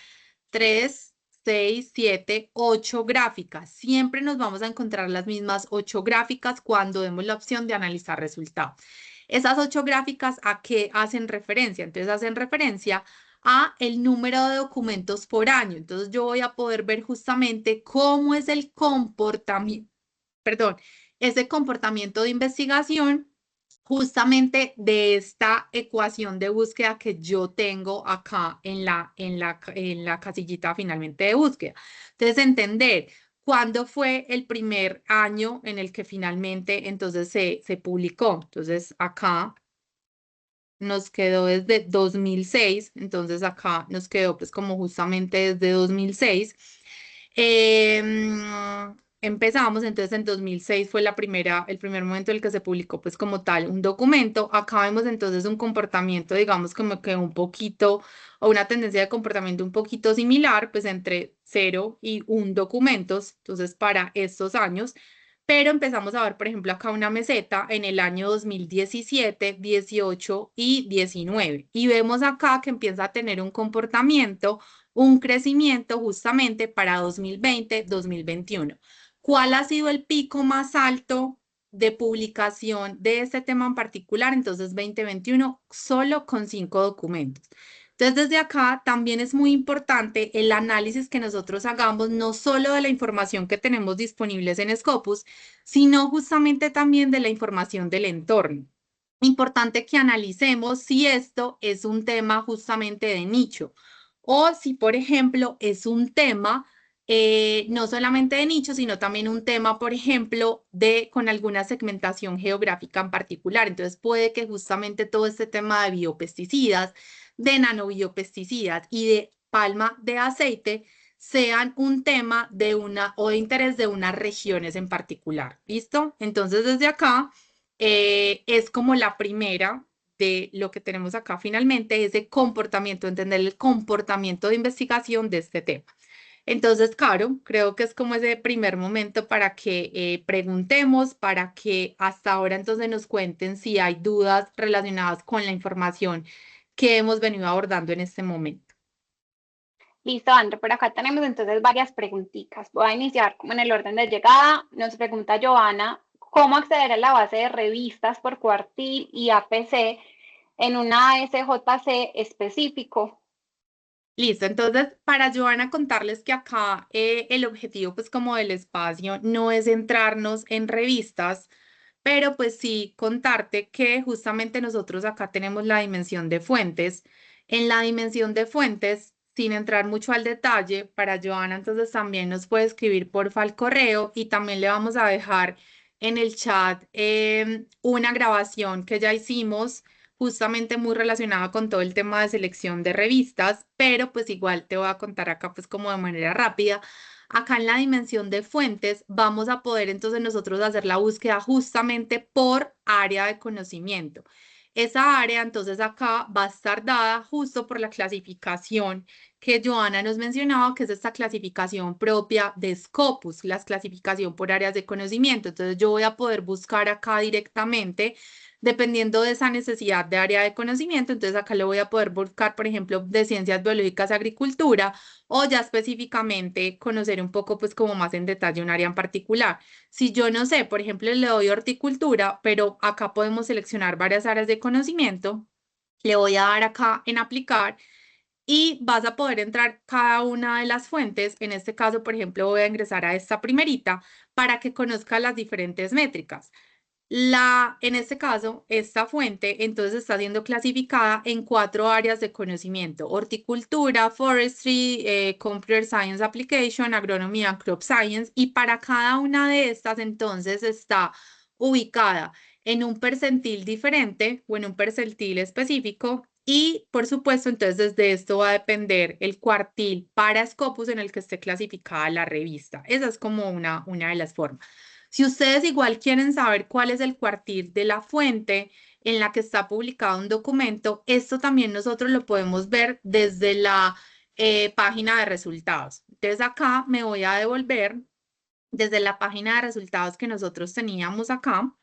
3, 6, 7, 8 gráficas. Siempre nos vamos a encontrar las mismas 8 gráficas cuando demos la opción de analizar resultados. Esas 8 gráficas, ¿a qué hacen referencia? Entonces hacen referencia a el número de documentos por año. Entonces yo voy a poder ver justamente cómo es el comportamiento, perdón, ese comportamiento de investigación justamente de esta ecuación de búsqueda que yo tengo acá en la casillita finalmente de búsqueda. Entonces, entender cuándo fue el primer año en el que finalmente entonces se publicó. Entonces, acá nos quedó desde 2006, entonces acá nos quedó pues como justamente desde 2006. Empezamos, entonces en 2006 fue el primer momento en el que se publicó pues como tal un documento. Acá vemos entonces un comportamiento, digamos como que un poquito, o una tendencia de comportamiento un poquito similar, pues entre 0 y 1 documentos, entonces para estos años. Pero empezamos a ver, por ejemplo, acá una meseta en el año 2017, 18 y 19. Y vemos acá que empieza a tener un comportamiento, un crecimiento justamente para 2020, 2021. ¿Cuál ha sido el pico más alto de publicación de este tema en particular? Entonces, 2021, solo con 5 documentos. Entonces, desde acá también es muy importante el análisis que nosotros hagamos, no solo de la información que tenemos disponibles en Scopus, sino justamente también de la información del entorno. Importante que analicemos si esto es un tema justamente de nicho o si, por ejemplo, es un tema no solamente de nicho, sino también un tema, por ejemplo, con alguna segmentación geográfica en particular. Entonces, puede que justamente todo este tema de biopesticidas, de nanobiopesticidas y de palma de aceite sean un tema o de interés de unas regiones en particular. ¿Listo? Entonces, desde acá es como la primera de lo que tenemos acá finalmente, ese comportamiento, entender el comportamiento de investigación de este tema. Entonces, Caro, creo que es como ese primer momento para que preguntemos, para que hasta ahora entonces nos cuenten si hay dudas relacionadas con la información que hemos venido abordando en este momento. Listo, André, por acá tenemos entonces varias preguntitas. Voy a iniciar como en el orden de llegada. Nos pregunta Joana, ¿cómo acceder a la base de revistas por cuartil y APC en una SJC específico? Listo, entonces para Joana contarles que acá el objetivo pues como del espacio no es centrarnos en revistas, pero pues sí contarte que justamente nosotros acá tenemos la dimensión de fuentes. En la dimensión de fuentes, sin entrar mucho al detalle, para Joana entonces también nos puede escribir porfa al correo y también le vamos a dejar en el chat una grabación que ya hicimos justamente muy relacionada con todo el tema de selección de revistas, pero pues igual te voy a contar acá pues como de manera rápida. Acá en la dimensión de fuentes vamos a poder entonces nosotros hacer la búsqueda justamente por área de conocimiento. Esa área entonces acá va a estar dada justo por la clasificación que Joana nos mencionaba, que es esta clasificación propia de Scopus, la clasificación por áreas de conocimiento. Entonces yo voy a poder buscar acá directamente dependiendo de esa necesidad de área de conocimiento. Entonces acá le voy a poder buscar, por ejemplo, de ciencias biológicas, agricultura, o ya específicamente conocer un poco, pues como más en detalle un área en particular. Si yo no sé, por ejemplo, le doy horticultura, pero acá podemos seleccionar varias áreas de conocimiento, le voy a dar acá en aplicar y vas a poder entrar cada una de las fuentes. En este caso, por ejemplo, voy a ingresar a esta primerita para que conozca las diferentes métricas. En este caso, esta fuente entonces está siendo clasificada en 4 áreas de conocimiento: horticultura, forestry, computer science application, agronomía, crop science, y para cada una de estas entonces está ubicada en un percentil diferente o en un percentil específico. Y por supuesto, entonces desde esto va a depender el cuartil para Scopus en el que esté clasificada la revista. Esa es como una de las formas. Si ustedes igual quieren saber cuál es el cuartil de la fuente en la que está publicado un documento, esto también nosotros lo podemos ver desde la página de resultados. Entonces acá me voy a devolver desde la página de resultados que nosotros teníamos acá,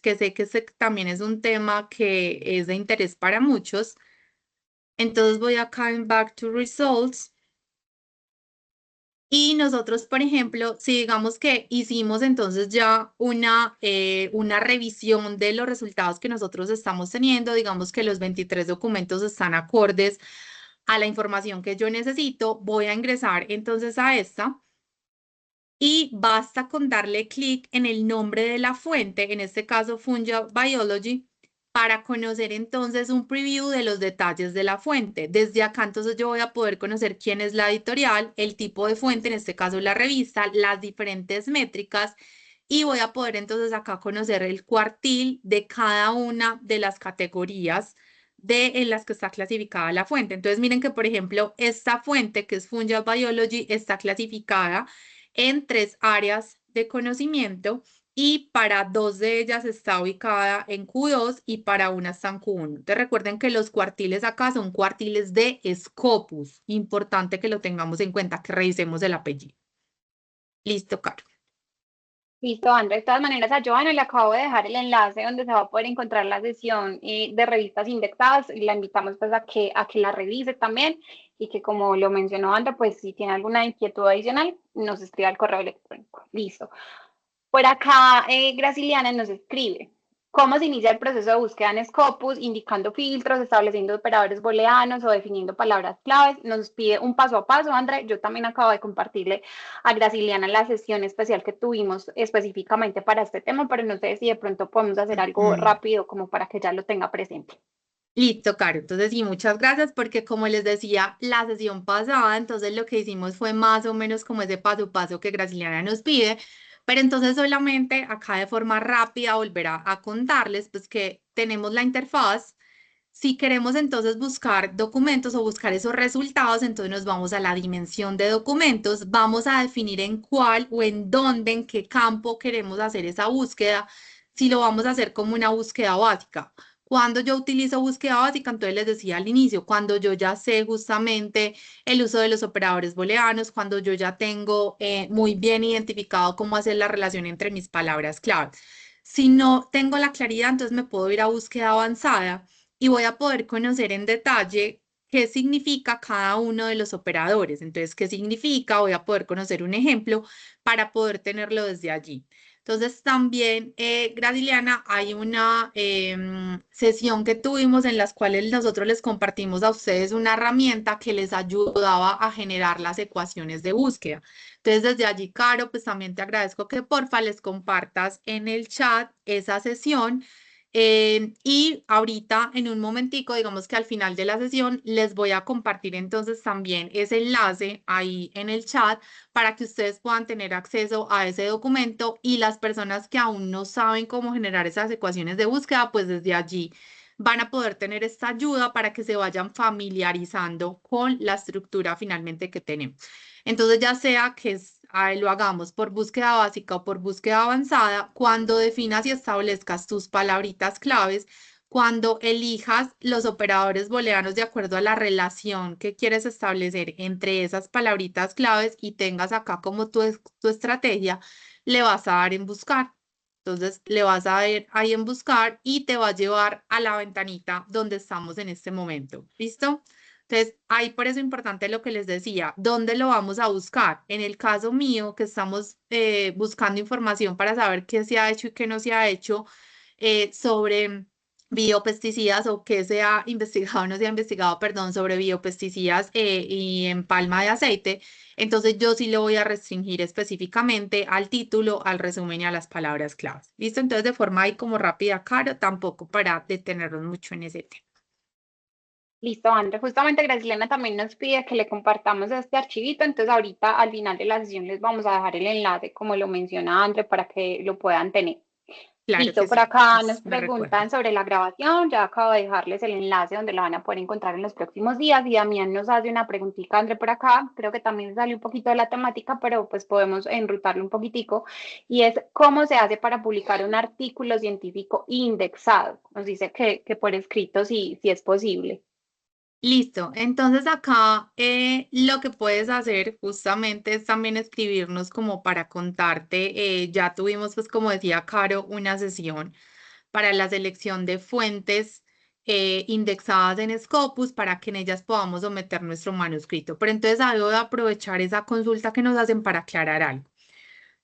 que sé que ese también es un tema que es de interés para muchos. Entonces voy acá en Back to Results. Y nosotros, por ejemplo, si digamos que hicimos entonces ya una revisión de los resultados que nosotros estamos teniendo, digamos que los 23 documentos están acordes a la información que yo necesito, voy a ingresar entonces a esta y basta con darle clic en el nombre de la fuente, en este caso Fungi Biology, para conocer entonces un preview de los detalles de la fuente. Desde acá entonces yo voy a poder conocer quién es la editorial, el tipo de fuente, en este caso la revista, las diferentes métricas, y voy a poder entonces acá conocer el cuartil de cada una de las categorías en las que está clasificada la fuente. Entonces miren que, por ejemplo, esta fuente que es Fungi Biology está clasificada en 3 áreas de conocimiento y para 2 de ellas está ubicada en Q2 y para una está en Q1. Te recuerden que los cuartiles acá son cuartiles de Scopus. Importante que lo tengamos en cuenta, que revisemos el apellido. Listo, Caro. Listo, André. De todas maneras, a Joana le acabo de dejar el enlace donde se va a poder encontrar la sesión de revistas indexadas. Y la invitamos pues a que la revise también y que, como lo mencionó André, pues si tiene alguna inquietud adicional, nos escriba al correo electrónico. Listo. Por acá, Graciliana nos escribe. ¿Cómo se inicia el proceso de búsqueda en Scopus, indicando filtros, estableciendo operadores booleanos o definiendo palabras claves? Nos pide un paso a paso, André. Yo también acabo de compartirle a Graciliana la sesión especial que tuvimos específicamente para este tema, pero no sé si de pronto podemos hacer algo rápido como para que ya lo tenga presente. Listo, Caro. Entonces, sí, muchas gracias porque como les decía la sesión pasada, entonces lo que hicimos fue más o menos como ese paso a paso que Graciliana nos pide, pero entonces solamente acá de forma rápida volver a contarles pues que tenemos la interfaz. Si queremos entonces buscar documentos o buscar esos resultados, entonces nos vamos a la dimensión de documentos, vamos a definir en cuál o en dónde, en qué campo queremos hacer esa búsqueda, si lo vamos a hacer como una búsqueda básica. Cuando yo utilizo búsqueda básica, entonces les decía al inicio, cuando yo ya sé justamente el uso de los operadores booleanos, cuando yo ya tengo muy bien identificado cómo hacer la relación entre mis palabras clave. Si no tengo la claridad, entonces me puedo ir a búsqueda avanzada y voy a poder conocer en detalle qué significa cada uno de los operadores. Entonces, ¿qué significa? Voy a poder conocer un ejemplo para poder tenerlo desde allí. Entonces también, Graciliana, hay una sesión que tuvimos en las cuales nosotros les compartimos a ustedes una herramienta que les ayudaba a generar las ecuaciones de búsqueda. Entonces desde allí, Caro, pues también te agradezco que porfa les compartas en el chat esa sesión. Y ahorita en un momentico, digamos que al final de la sesión, les voy a compartir entonces también ese enlace ahí en el chat para que ustedes puedan tener acceso a ese documento y las personas que aún no saben cómo generar esas ecuaciones de búsqueda, pues desde allí van a poder tener esta ayuda para que se vayan familiarizando con la estructura finalmente que tenemos. Entonces, ya sea que lo hagamos por búsqueda básica o por búsqueda avanzada, cuando definas y establezcas tus palabritas claves, cuando elijas los operadores booleanos de acuerdo a la relación que quieres establecer entre esas palabritas claves y tengas acá como tu estrategia, le vas a dar en buscar. Entonces, le vas a dar ahí en buscar y te va a llevar a la ventanita donde estamos en este momento. ¿Listo? Entonces, ahí por eso es importante lo que les decía, ¿dónde lo vamos a buscar? En el caso mío, que estamos buscando información para saber qué se ha hecho y qué no se ha hecho sobre biopesticidas o qué se ha investigado, no se ha investigado, perdón, sobre biopesticidas y en palma de aceite, entonces yo sí lo voy a restringir específicamente al título, al resumen y a las palabras claves. ¿Listo? Entonces, de forma ahí como rápida, Caro, tampoco para detenernos mucho en ese tema. Listo, André. Justamente Graciela también nos pide que le compartamos este archivito, entonces ahorita al final de la sesión les vamos a dejar el enlace, como lo menciona André, para que lo puedan tener. Claro Listo, que por sí. acá nos Pues, me preguntan recuerdas. sobre la grabación, ya acabo de dejarles el enlace donde la van a poder encontrar en los próximos días y Damián nos hace una preguntita, André, por acá, creo que también sale un poquito de la temática, pero pues podemos enrutarlo un poquitico, y es cómo se hace para publicar un artículo científico indexado. Nos dice que por escrito si es posible. Listo, entonces acá lo que puedes hacer justamente es también escribirnos como para contarte, ya tuvimos pues como decía Caro, una sesión para la selección de fuentes indexadas en Scopus para que en ellas podamos someter nuestro manuscrito. Pero entonces debo de aprovechar esa consulta que nos hacen para aclarar algo.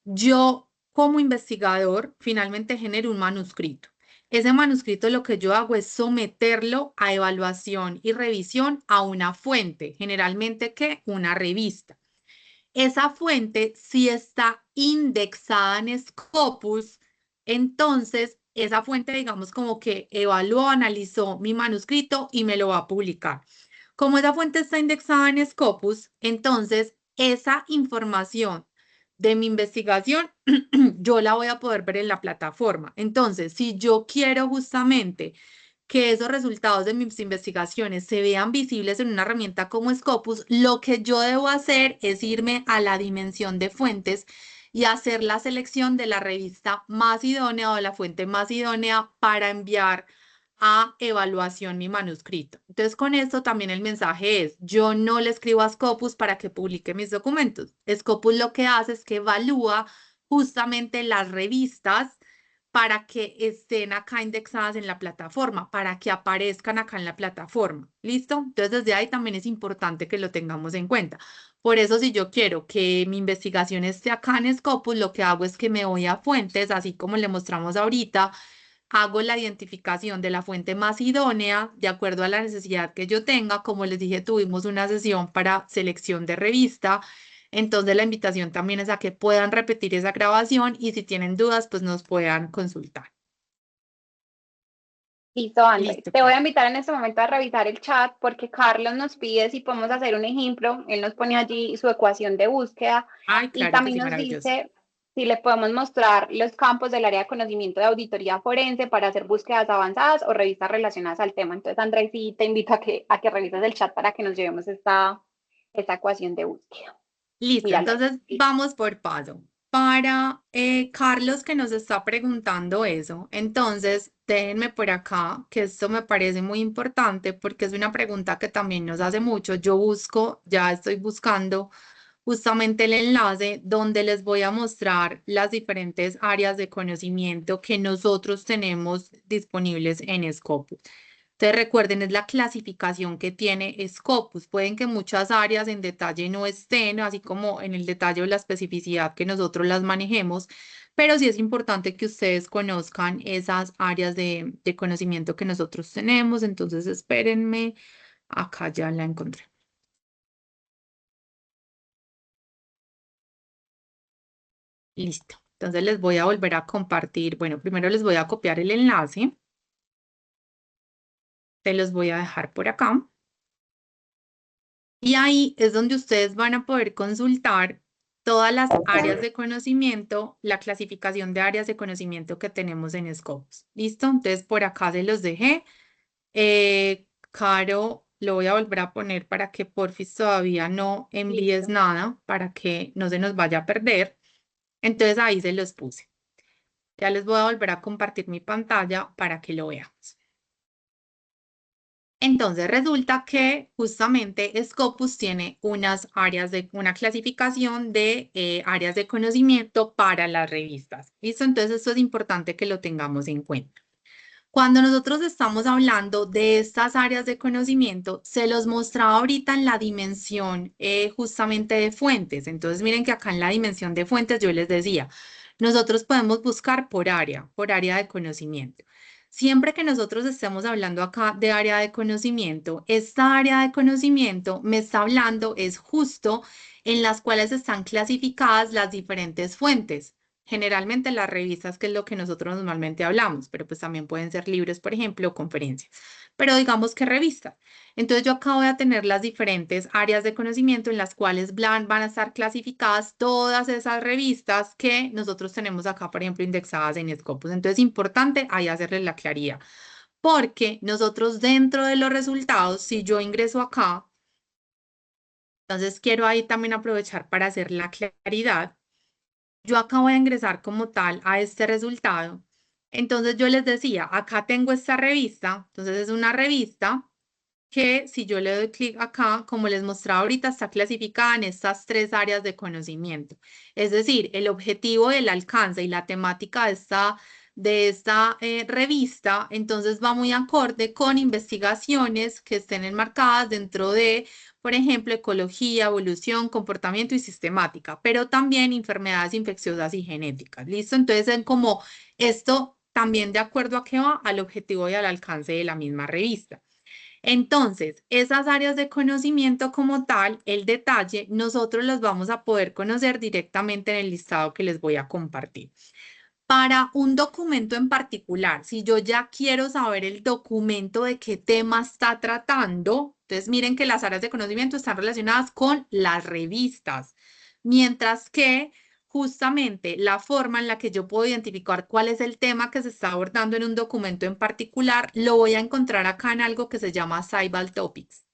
Yo, como investigador, finalmente genero un manuscrito. Ese manuscrito lo que yo hago es someterlo a evaluación y revisión a una fuente, generalmente que una revista. Esa fuente, si está indexada en Scopus, entonces esa fuente, digamos, como que evaluó, analizó mi manuscrito y me lo va a publicar. Como esa fuente está indexada en Scopus, entonces esa información de mi investigación yo la voy a poder ver en la plataforma. Entonces, si yo quiero justamente que esos resultados de mis investigaciones se vean visibles en una herramienta como Scopus, lo que yo debo hacer es irme a la dimensión de fuentes y hacer la selección de la revista más idónea o de la fuente más idónea para enviar a evaluación mi manuscrito. Entonces, con esto también el mensaje es, yo no le escribo a Scopus para que publique mis documentos. Scopus lo que hace es que evalúa justamente las revistas para que estén acá indexadas en la plataforma, para que aparezcan acá en la plataforma. ¿Listo? Entonces, desde ahí también es importante que lo tengamos en cuenta. Por eso, si yo quiero que mi investigación esté acá en Scopus, lo que hago es que me voy a fuentes, así como le mostramos ahorita, hago la identificación de la fuente más idónea de acuerdo a la necesidad que yo tenga. Como les dije, tuvimos una sesión para selección de revista. Entonces la invitación también es a que puedan repetir esa grabación y si tienen dudas, pues nos puedan consultar. Listo, André. Listo, Te voy Caro. a invitar en este momento a revisar el chat porque Carlos nos pide si podemos hacer un ejemplo. Él nos pone allí su ecuación de búsqueda Ay, y claro que también sí, nos maravilloso. dice si le podemos mostrar los campos del área de conocimiento de auditoría forense para hacer búsquedas avanzadas o revistas relacionadas al tema. Entonces, André, sí te invito a que revises el chat para que nos llevemos esta ecuación de búsqueda. Listo, Míralo ahí. entonces vamos por paso. Para Carlos que nos está preguntando eso, entonces déjenme por acá, que esto me parece muy importante porque es una pregunta que también nos hace mucho. Yo busco, ya estoy buscando justamente el enlace donde les voy a mostrar las diferentes áreas de conocimiento que nosotros tenemos disponibles en Scopus. Entonces recuerden, es la clasificación que tiene Scopus. Pueden que muchas áreas en detalle no estén, así como en el detalle o la especificidad que nosotros las manejemos, pero sí es importante que ustedes conozcan esas áreas de conocimiento que nosotros tenemos. Entonces, espérenme, acá ya la encontré. Listo. Entonces les voy a volver a compartir. Bueno, primero les voy a copiar el enlace. Te los voy a dejar por acá. Y ahí es donde ustedes van a poder consultar todas las áreas de conocimiento, la clasificación de áreas de conocimiento que tenemos en Scopus. ¿Listo? Entonces por acá se los dejé. Caro, lo voy a volver a poner para que porfis todavía no envíes nada, para que no se nos vaya a perder. Entonces ahí se los puse. Ya les voy a volver a compartir mi pantalla para que lo veamos. Entonces resulta que justamente Scopus tiene unas áreas una clasificación de áreas de conocimiento para las revistas. ¿Listo? Entonces esto es importante que lo tengamos en cuenta. Cuando nosotros estamos hablando de estas áreas de conocimiento, se los mostraba ahorita en la dimensión justamente de fuentes. Entonces miren que acá en la dimensión de fuentes yo les decía, nosotros podemos buscar por área de conocimiento. Siempre que nosotros estemos hablando acá de área de conocimiento, esta área de conocimiento me está hablando es justo en las cuales están clasificadas las diferentes fuentes. Generalmente las revistas, que es lo que nosotros normalmente hablamos, pero pues también pueden ser libros, por ejemplo, o conferencias. Pero digamos que revistas. Entonces yo acá voy a tener las diferentes áreas de conocimiento en las cuales van a estar clasificadas todas esas revistas que nosotros tenemos acá, por ejemplo, indexadas en Scopus. Entonces es importante ahí hacerles la claridad, porque nosotros dentro de los resultados, si yo ingreso acá, entonces quiero ahí también aprovechar para hacer la claridad. Yo acá voy a ingresar como tal a este resultado. Entonces yo les decía, acá tengo esta revista. Entonces es una revista que si yo le doy clic acá, como les mostraba ahorita, está clasificada en estas tres áreas de conocimiento. Es decir, el objetivo del alcance y la temática de esta revista, entonces va muy acorde con investigaciones que estén enmarcadas dentro de, por ejemplo, ecología, evolución, comportamiento y sistemática, pero también enfermedades infecciosas y genéticas. ¿Listo? Entonces, es como esto también de acuerdo a qué va, al objetivo y al alcance de la misma revista. Entonces, esas áreas de conocimiento como tal, el detalle, nosotros las vamos a poder conocer directamente en el listado que les voy a compartir. Para un documento en particular, si yo ya quiero saber el documento de qué tema está tratando, entonces miren que las áreas de conocimiento están relacionadas con las revistas, mientras que justamente la forma en la que yo puedo identificar cuál es el tema que se está abordando en un documento en particular, lo voy a encontrar acá en algo que se llama Sibal Topics.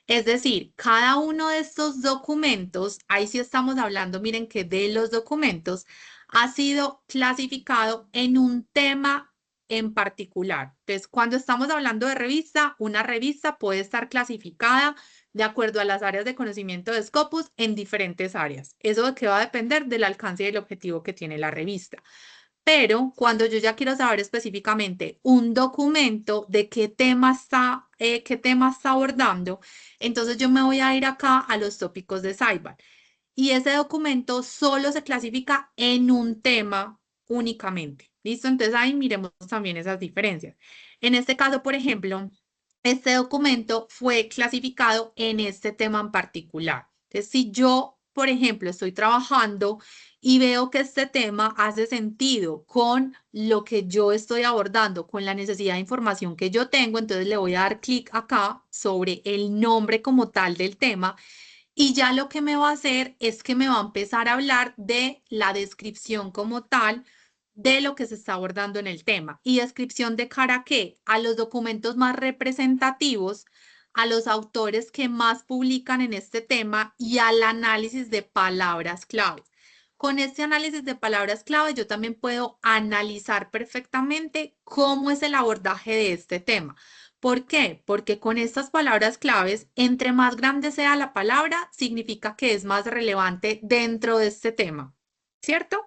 Es decir, cada uno de estos documentos, ahí sí estamos hablando, miren que de los documentos, ha sido clasificado en un tema en particular. Entonces, cuando estamos hablando de revista, una revista puede estar clasificada de acuerdo a las áreas de conocimiento de Scopus en diferentes áreas. Eso de que va a depender del alcance y del objetivo que tiene la revista. Pero cuando yo ya quiero saber específicamente un documento de qué tema está abordando, entonces yo me voy a ir acá a los tópicos de Saiban. Y ese documento solo se clasifica en un tema únicamente. ¿Listo? Entonces ahí miremos también esas diferencias. En este caso, por ejemplo, este documento fue clasificado en este tema en particular. Entonces, si yo, por ejemplo, estoy trabajando y veo que este tema hace sentido con lo que yo estoy abordando, con la necesidad de información que yo tengo, entonces le voy a dar clic acá sobre el nombre como tal del tema y ya lo que me va a hacer es que me va a empezar a hablar de la descripción como tal de lo que se está abordando en el tema. ¿Y descripción de cara a qué? A los documentos más representativos, a los autores que más publican en este tema y al análisis de palabras claves. Con este análisis de palabras clave, yo también puedo analizar perfectamente cómo es el abordaje de este tema. ¿Por qué? Porque con estas palabras claves, entre más grande sea la palabra, significa que es más relevante dentro de este tema, ¿cierto?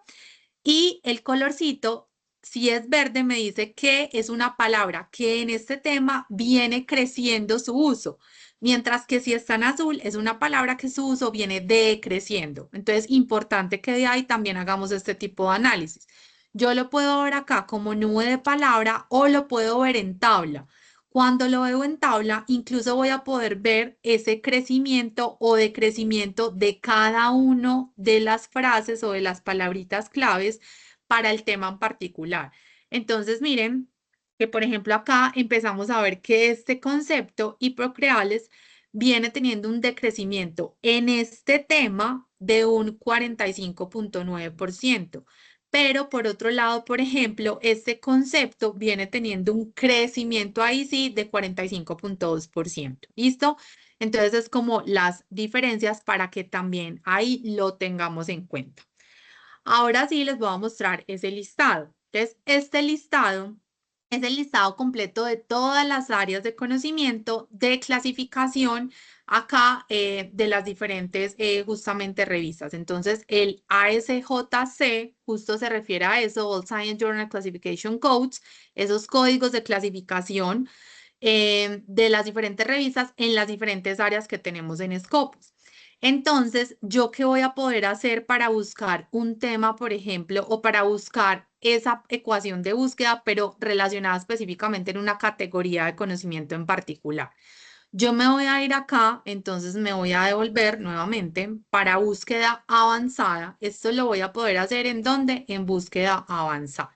Y el colorcito si es verde, me dice que es una palabra que en este tema viene creciendo su uso. Mientras que si está en azul, es una palabra que su uso viene decreciendo. Entonces, importante que de ahí también hagamos este tipo de análisis. Yo lo puedo ver acá como nube de palabra o lo puedo ver en tabla. Cuando lo veo en tabla, incluso voy a poder ver ese crecimiento o decrecimiento de cada uno de las frases o de las palabritas claves para el tema en particular. Entonces, miren que, por ejemplo, acá empezamos a ver que este concepto hipercreales viene teniendo un decrecimiento en este tema de un 45.9%. Pero por otro lado, por ejemplo, este concepto viene teniendo un crecimiento ahí sí de 45.2%. ¿Listo? Entonces es como las diferencias para que también ahí lo tengamos en cuenta. Ahora sí les voy a mostrar ese listado. Entonces, este listado es el listado completo de todas las áreas de conocimiento de clasificación acá de las diferentes justamente revistas. Entonces, el ASJC justo se refiere a eso, All Science Journal Classification Codes, esos códigos de clasificación de las diferentes revistas en las diferentes áreas que tenemos en Scopus. Entonces, ¿yo qué voy a poder hacer para buscar un tema, por ejemplo, o para buscar esa ecuación de búsqueda, pero relacionada específicamente en una categoría de conocimiento en particular? Yo me voy a ir acá, entonces me voy a devolver nuevamente para búsqueda avanzada. Esto lo voy a poder hacer ¿en dónde? En búsqueda avanzada.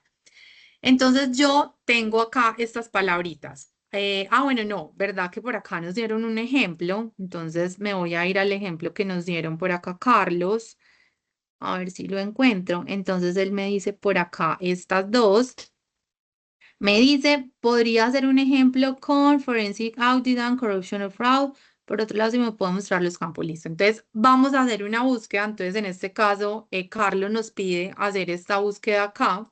Entonces yo tengo acá estas palabritas. Bueno, no, ¿verdad que por acá nos dieron un ejemplo? Entonces me voy a ir al ejemplo que nos dieron por acá, Carlos. A ver si lo encuentro. Entonces él me dice por acá estas dos. Me dice, podría hacer un ejemplo con Forensic Audit and Corruption or Fraud. Por otro lado, si me puedo mostrar los campos, listo. Entonces, vamos a hacer una búsqueda. Entonces, en este caso, Carlos nos pide hacer esta búsqueda acá.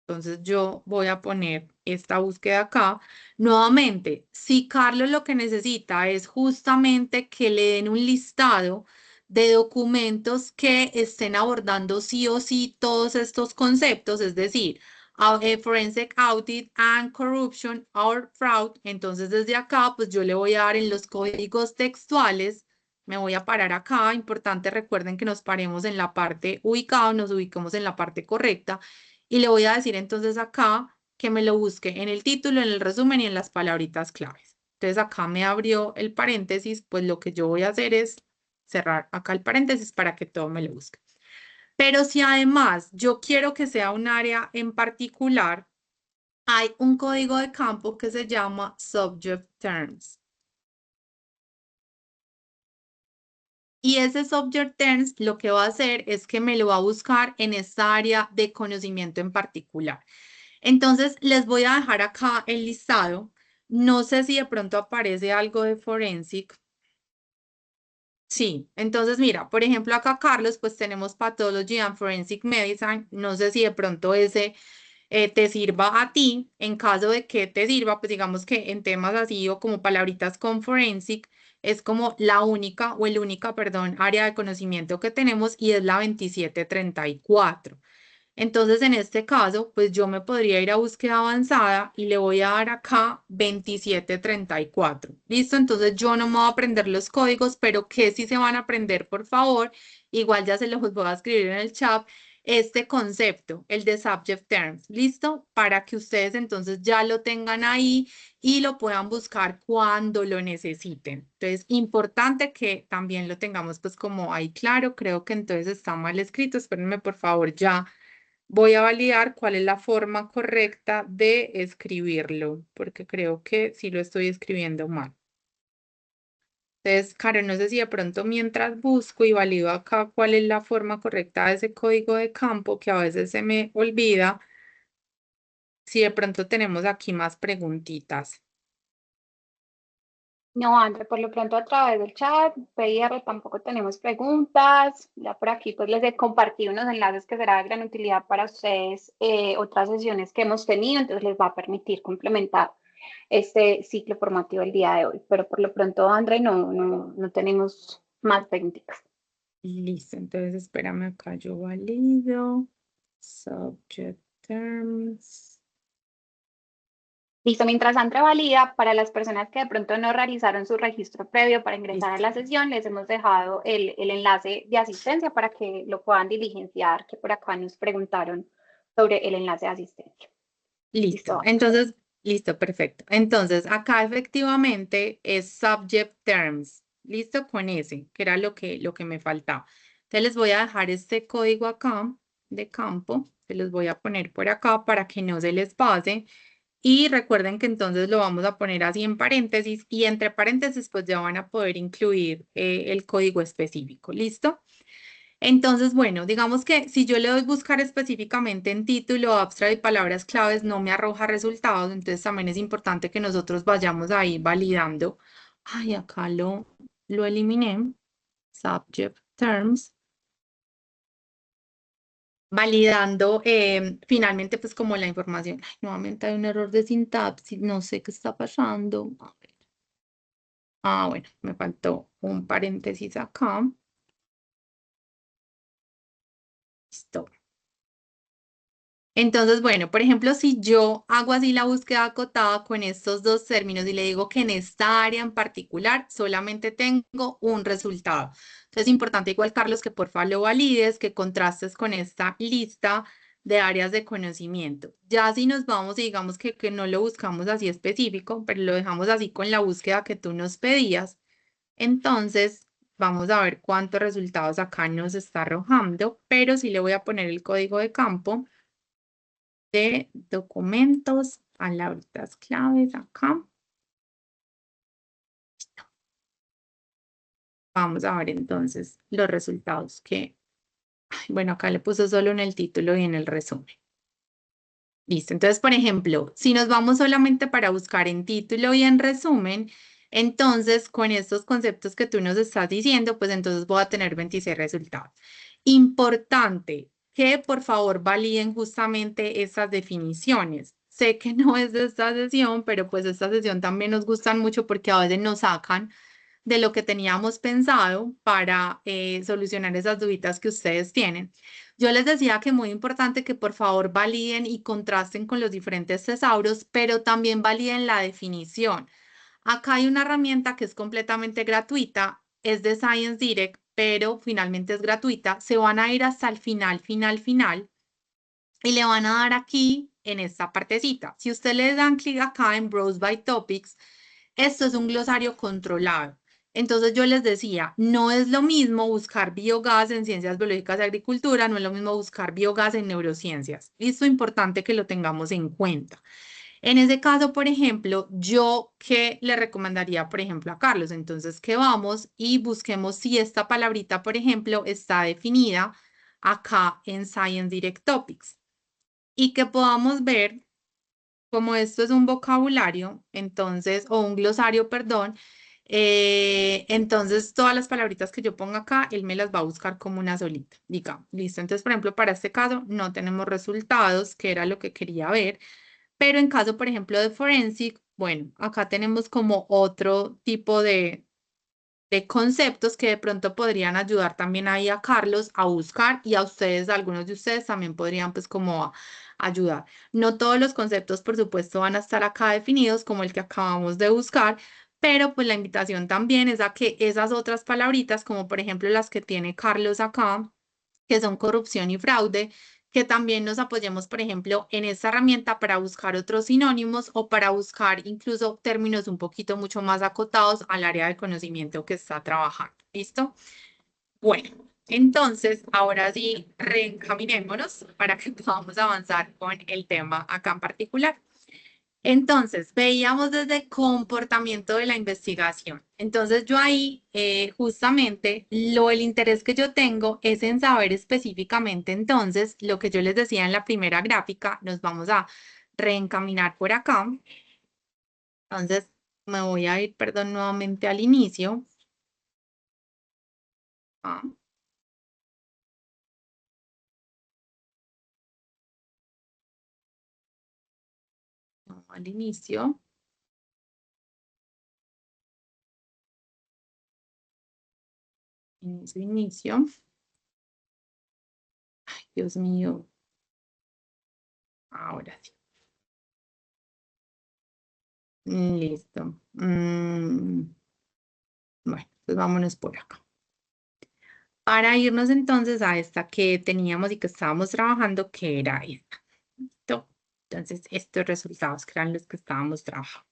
Entonces yo voy a poner esta búsqueda acá. Nuevamente, si Carlos lo que necesita es justamente que le den un listado de documentos que estén abordando sí o sí todos estos conceptos, es decir, Forensic Audit and Corruption or Fraud, entonces desde acá, pues yo le voy a dar en los códigos textuales, me voy a parar acá, importante, recuerden que nos paremos en la parte ubicada, nos ubicamos en la parte correcta. Y le voy a decir entonces acá que me lo busque en el título, en el resumen y en las palabritas claves. Entonces acá me abrió el paréntesis, pues lo que yo voy a hacer es cerrar acá el paréntesis para que todo me lo busque. Pero si además yo quiero que sea un área en particular, hay un código de campo que se llama Subject Terms. Y ese Subject Terms lo que va a hacer es que me lo va a buscar en esta área de conocimiento en particular. Entonces, les voy a dejar acá el listado. No sé si de pronto aparece algo de Forensic. Sí, entonces mira, por ejemplo, acá Carlos, pues tenemos Pathology and Forensic Medicine. No sé si de pronto ese te sirva a ti. En caso de que te sirva, pues digamos que en temas así o como palabritas con Forensic, es como la única o el única, perdón, área de conocimiento que tenemos y es la 2734. Entonces, en este caso, pues yo me podría ir a búsqueda avanzada y le voy a dar acá 2734. ¿Listo? Entonces yo no me voy a aprender los códigos, pero que sí se van a aprender, por favor. Igual ya se los voy a escribir en el chat. Este concepto, el de subject terms, ¿listo? Para que ustedes entonces ya lo tengan ahí y lo puedan buscar cuando lo necesiten. Entonces, importante que también lo tengamos pues como ahí claro. Creo que entonces está mal escrito. Espérenme, por favor, ya. Voy a validar cuál es la forma correcta de escribirlo, porque creo que sí lo estoy escribiendo mal. Entonces, Karen, no sé si de pronto mientras busco y valido acá cuál es la forma correcta de ese código de campo, que a veces se me olvida, si de pronto tenemos aquí más preguntitas. No, André, por lo pronto a través del chat, PR tampoco tenemos preguntas. Ya por aquí pues les he compartido unos enlaces que será de gran utilidad para ustedes, otras sesiones que hemos tenido, entonces les va a permitir complementar este ciclo formativo el día de hoy. Pero por lo pronto, André, no tenemos más preguntitas. Listo, entonces espérame acá, yo valido. Subject terms. Listo, mientras Andrea valida, para las personas que de pronto no realizaron su registro previo para ingresar a la sesión, les hemos dejado el enlace de asistencia para que lo puedan diligenciar, que por acá nos preguntaron sobre el enlace de asistencia. Listo. Entonces, listo, perfecto. Entonces, acá efectivamente es subject terms. Listo con ese, que era lo que me faltaba. Entonces, les voy a dejar este código acá de campo. Se los voy a poner por acá para que no se les pase. Y recuerden que entonces lo vamos a poner así en paréntesis y entre paréntesis pues ya van a poder incluir el código específico. ¿Listo? Entonces, bueno, digamos que si yo le doy buscar específicamente en título, abstract y palabras claves, no me arroja resultados, entonces también es importante que nosotros vayamos ahí validando. Ay, acá lo eliminé. Subject terms. Validando finalmente pues como la información. Ay, nuevamente hay un error de sintaxis, no sé qué está pasando. A ver. Ah, bueno, me faltó un paréntesis acá. Listo. Entonces, bueno, por ejemplo, si yo hago así la búsqueda acotada con estos dos términos y le digo que en esta área en particular solamente tengo un resultado. Entonces, es importante igual, Carlos, que por favor lo valides, que contrastes con esta lista de áreas de conocimiento. Ya si nos vamos y digamos que no lo buscamos así específico, pero lo dejamos así con la búsqueda que tú nos pedías, entonces vamos a ver cuántos resultados acá nos está arrojando, pero sí le voy a poner el código de campo de documentos, palabras claves acá. Vamos a ver entonces los resultados que, bueno, acá le puso solo en el título y en el resumen. Listo, entonces, por ejemplo, si nos vamos solamente para buscar en título y en resumen, entonces con estos conceptos que tú nos estás diciendo, pues entonces voy a tener 26 resultados. Importante que por favor validen justamente esas definiciones. Sé que no es de esta sesión, pero pues esta sesión también nos gustan mucho porque a veces nos sacan de lo que teníamos pensado para solucionar esas duditas que ustedes tienen. Yo les decía que muy importante que por favor validen y contrasten con los diferentes tesauros, pero también validen la definición. Acá hay una herramienta que es completamente gratuita, es de Science Direct, pero finalmente es gratuita. Se van a ir hasta el final, y le van a dar aquí en esta partecita. Si ustedes le dan clic acá en Browse by Topics, esto es un glosario controlado. Entonces yo les decía, no es lo mismo buscar biogás en ciencias biológicas y agricultura, no es lo mismo buscar biogás en neurociencias. Esto es importante que lo tengamos en cuenta. En ese caso, por ejemplo, yo qué le recomendaría, por ejemplo, a Carlos. Entonces, que vamos y busquemos si esta palabrita, por ejemplo, está definida acá en Science Direct Topics y que podamos ver como esto es un vocabulario, entonces, o un glosario, perdón, entonces todas las palabritas que yo ponga acá, él me las va a buscar como una solita. Diga, listo. Entonces, por ejemplo, para este caso no tenemos resultados, que era lo que quería ver, pero en caso, por ejemplo, de forensic, bueno, acá tenemos como otro tipo de conceptos que de pronto podrían ayudar también ahí a Carlos a buscar y a ustedes, algunos de ustedes también podrían pues como ayudar. No todos los conceptos, por supuesto, van a estar acá definidos como el que acabamos de buscar, pero pues la invitación también es a que esas otras palabritas, como por ejemplo las que tiene Carlos acá, que son corrupción y fraude, que también nos apoyemos, por ejemplo, en esta herramienta para buscar otros sinónimos o para buscar incluso términos un poquito mucho más acotados al área de conocimiento que está trabajando. ¿Listo? Bueno, entonces, ahora sí, reencaminémonos para que podamos avanzar con el tema acá en particular. Entonces, veíamos desde el comportamiento de la investigación. Entonces, yo ahí, justamente, el interés que yo tengo es en saber específicamente, entonces, lo que yo les decía en la primera gráfica, nos vamos a reencaminar por acá. Entonces, me voy a ir, perdón, nuevamente al inicio. Ah, no, al inicio. Inicio. Ay, Dios mío. Ahora sí. Listo. Bueno, pues vámonos por acá. Para irnos entonces a esta que teníamos y que estábamos trabajando, que era esta. ¿Listo? Entonces, estos resultados que eran los que estábamos trabajando.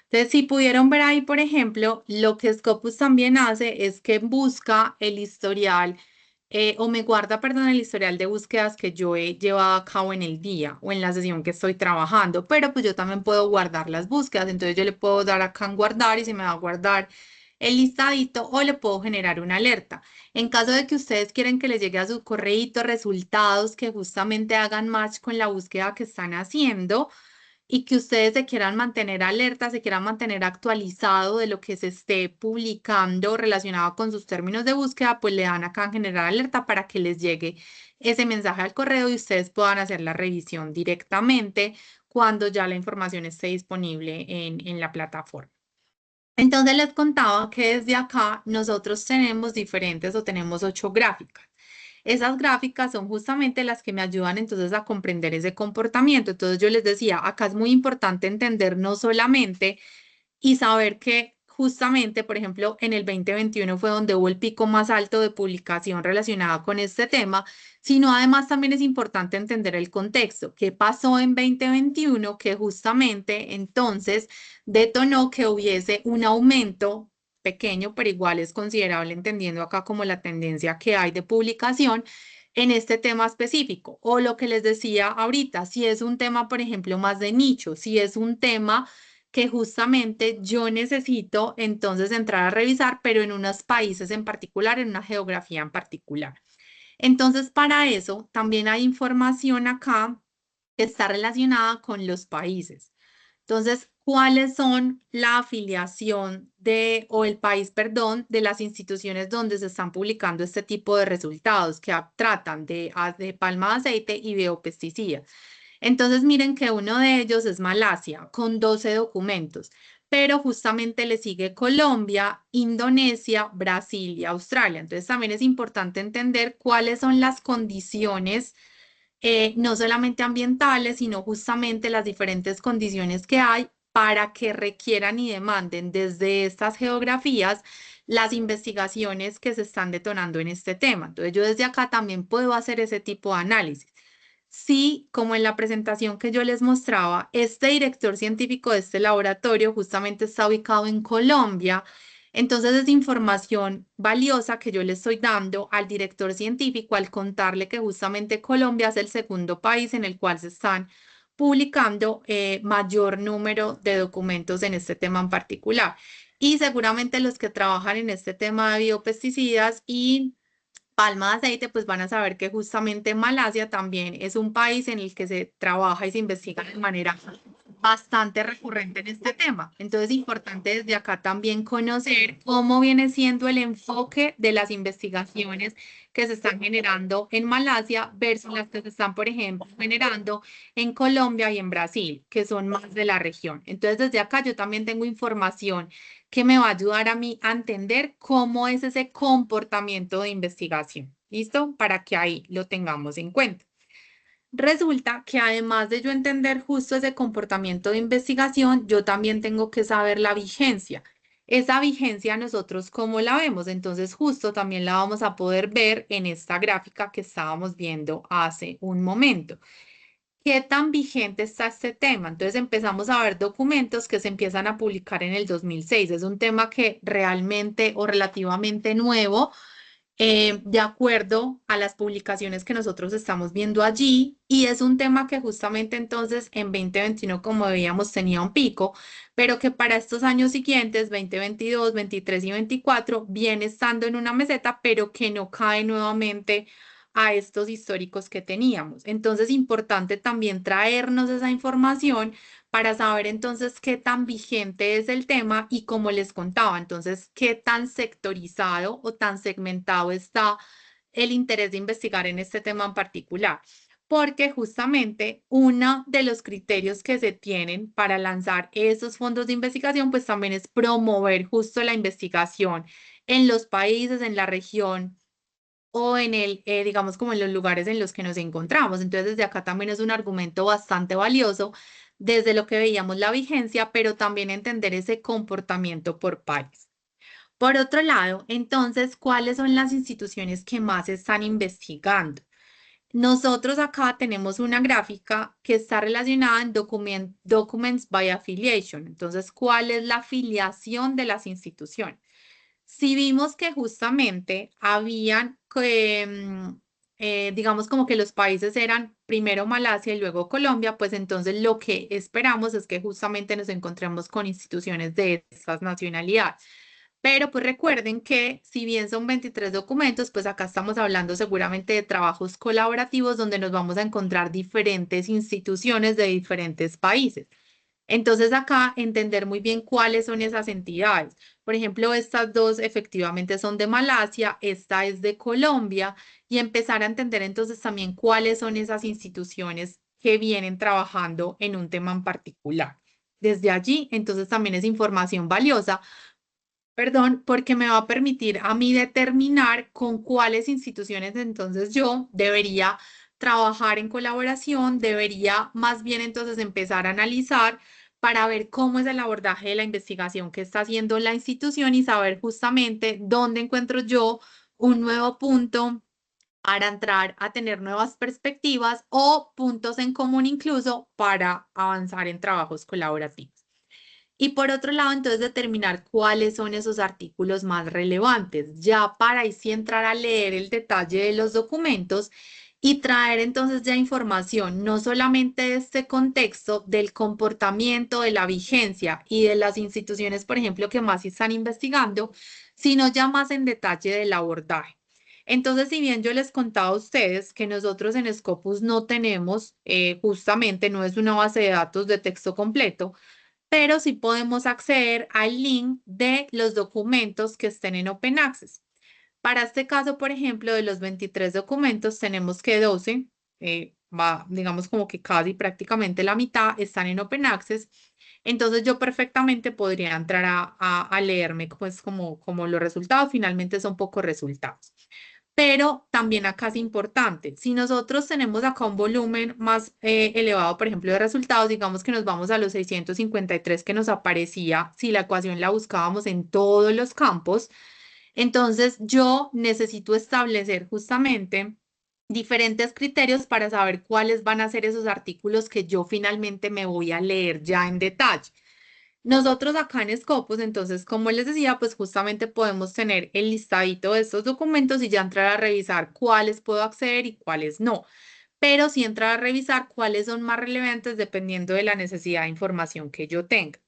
Entonces, si pudieron ver ahí, por ejemplo, lo que Scopus también hace es que busca el historial o me guarda, perdón, el historial de búsquedas que yo he llevado a cabo en el día o en la sesión que estoy trabajando, pero pues yo también puedo guardar las búsquedas, entonces yo le puedo dar acá en guardar y se me va a guardar el listadito o le puedo generar una alerta. En caso de que ustedes quieren que les llegue a su correíto resultados que justamente hagan match con la búsqueda que están haciendo, y que ustedes se quieran mantener alerta, se quieran mantener actualizado de lo que se esté publicando relacionado con sus términos de búsqueda, pues le dan acá en generar alerta para que les llegue ese mensaje al correo y ustedes puedan hacer la revisión directamente cuando ya la información esté disponible en la plataforma. Entonces les contaba que desde acá nosotros tenemos diferentes o tenemos 8 gráficas. Esas gráficas son justamente las que me ayudan entonces a comprender ese comportamiento. Entonces yo les decía, acá es muy importante entender no solamente y saber que justamente, por ejemplo, en el 2021 fue donde hubo el pico más alto de publicación relacionada con este tema, sino además también es importante entender el contexto. ¿Qué pasó en 2021 que justamente entonces detonó que hubiese un aumento pequeño, pero igual es considerable, entendiendo acá como la tendencia que hay de publicación en este tema específico? O lo que les decía ahorita, si es un tema, por ejemplo, más de nicho, si es un tema que justamente yo necesito entonces entrar a revisar, pero en unos países en particular, en una geografía en particular. Entonces, para eso también hay información acá que está relacionada con los países. Entonces, ¿cuáles son la afiliación de, o el país, perdón, de las instituciones donde se están publicando este tipo de resultados que tratan de palma de aceite y biopesticidas? Entonces, miren que uno de ellos es Malasia, con 12 documentos, pero justamente le sigue Colombia, Indonesia, Brasil y Australia. Entonces, también es importante entender cuáles son las condiciones, no solamente ambientales, sino justamente las diferentes condiciones que hay para que requieran y demanden desde estas geografías las investigaciones que se están detonando en este tema. Entonces, yo desde acá también puedo hacer ese tipo de análisis. Sí, como en la presentación que yo les mostraba, este director científico de este laboratorio justamente está ubicado en Colombia. Entonces es información valiosa que yo le estoy dando al director científico al contarle que justamente Colombia es el segundo país en el cual se están publicando mayor número de documentos en este tema en particular. Y seguramente los que trabajan en este tema de biopesticidas y palma de aceite, pues van a saber que justamente Malasia también es un país en el que se trabaja y se investiga de manera bastante recurrente en este tema. Entonces, es importante desde acá también conocer cómo viene siendo el enfoque de las investigaciones que se están generando en Malasia versus las que se están, por ejemplo, generando en Colombia y en Brasil, que son más de la región. Entonces, desde acá yo también tengo información que me va a ayudar a mí a entender cómo es ese comportamiento de investigación. ¿Listo? Para que ahí lo tengamos en cuenta. Resulta que además de yo entender justo ese comportamiento de investigación, yo también tengo que saber la vigencia. Esa vigencia nosotros cómo la vemos, entonces justo también la vamos a poder ver en esta gráfica que estábamos viendo hace un momento. ¿Qué tan vigente está este tema? Entonces empezamos a ver documentos que se empiezan a publicar en el 2006. Es un tema que realmente o relativamente nuevo, de acuerdo a las publicaciones que nosotros estamos viendo allí, y es un tema que justamente entonces en 2021, como veíamos, tenía un pico, pero que para estos años siguientes, 2022, 23 y 24, viene estando en una meseta, pero que no cae nuevamente a estos históricos que teníamos. Entonces, importante también traernos esa información para saber entonces qué tan vigente es el tema y como les contaba, entonces qué tan sectorizado o tan segmentado está el interés de investigar en este tema en particular. Porque justamente uno de los criterios que se tienen para lanzar esos fondos de investigación, pues también es promover justo la investigación en los países, en la región o en digamos, como en los lugares en los que nos encontramos. Entonces, desde acá también es un argumento bastante valioso desde lo que veíamos la vigencia, pero también entender ese comportamiento por pares. Por otro lado, entonces, ¿cuáles son las instituciones que más están investigando? Nosotros acá tenemos una gráfica que está relacionada en Documents by Affiliation. Entonces, ¿cuál es la afiliación de las instituciones? Si vimos que justamente habían, digamos como que los países eran primero Malasia y luego Colombia, pues entonces lo que esperamos es que justamente nos encontremos con instituciones de estas nacionalidades. Pero pues recuerden que si bien son 23 documentos, pues acá estamos hablando seguramente de trabajos colaborativos donde nos vamos a encontrar diferentes instituciones de diferentes países. Entonces acá entender muy bien cuáles son esas entidades. Por ejemplo, estas dos efectivamente son de Malasia, esta es de Colombia y empezar a entender entonces también cuáles son esas instituciones que vienen trabajando en un tema en particular. Desde allí, entonces también es información valiosa, perdón, porque me va a permitir a mí determinar con cuáles instituciones entonces yo debería trabajar en colaboración, debería más bien entonces empezar a analizar para ver cómo es el abordaje de la investigación que está haciendo la institución y saber justamente dónde encuentro yo un nuevo punto para entrar a tener nuevas perspectivas o puntos en común incluso para avanzar en trabajos colaborativos. Y por otro lado, entonces determinar cuáles son esos artículos más relevantes, ya para ahí sí entrar a leer el detalle de los documentos y traer entonces ya información, no solamente de este contexto del comportamiento, de la vigencia y de las instituciones, por ejemplo, que más están investigando, sino ya más en detalle del abordaje. Entonces, si bien yo les contaba a ustedes que nosotros en Scopus no tenemos, justamente no es una base de datos de texto completo, pero sí podemos acceder al link de los documentos que estén en Open Access. Para este caso, por ejemplo, de los 23 documentos, tenemos que 12, digamos como que casi prácticamente la mitad están en Open Access. Entonces yo perfectamente podría entrar a leerme pues como los resultados. Finalmente son pocos resultados. Pero también acá es importante, si nosotros tenemos acá un volumen más elevado, por ejemplo, de resultados, digamos que nos vamos a los 653 que nos aparecía si la ecuación la buscábamos en todos los campos, entonces yo necesito establecer justamente diferentes criterios para saber cuáles van a ser esos artículos que yo finalmente me voy a leer ya en detalle. Nosotros acá en Scopus, entonces, como les decía, pues justamente podemos tener el listadito de estos documentos y ya entrar a revisar cuáles puedo acceder y cuáles no. Pero sí entrar a revisar cuáles son más relevantes dependiendo de la necesidad de información que yo tenga.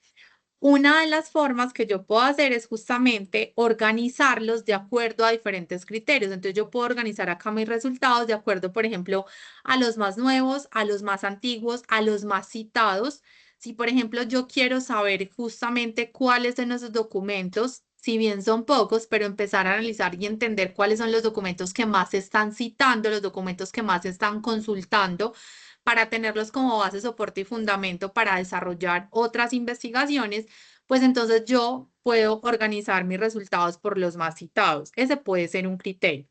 Una de las formas que yo puedo hacer es justamente organizarlos de acuerdo a diferentes criterios. Entonces yo puedo organizar acá mis resultados de acuerdo, por ejemplo, a los más nuevos, a los más antiguos, a los más citados. Si, por ejemplo, yo quiero saber justamente cuáles son esos documentos, si bien son pocos, pero empezar a analizar y entender cuáles son los documentos que más se están citando, los documentos que más se están consultando para tenerlos como base, soporte y fundamento para desarrollar otras investigaciones, pues entonces yo puedo organizar mis resultados por los más citados. Ese puede ser un criterio.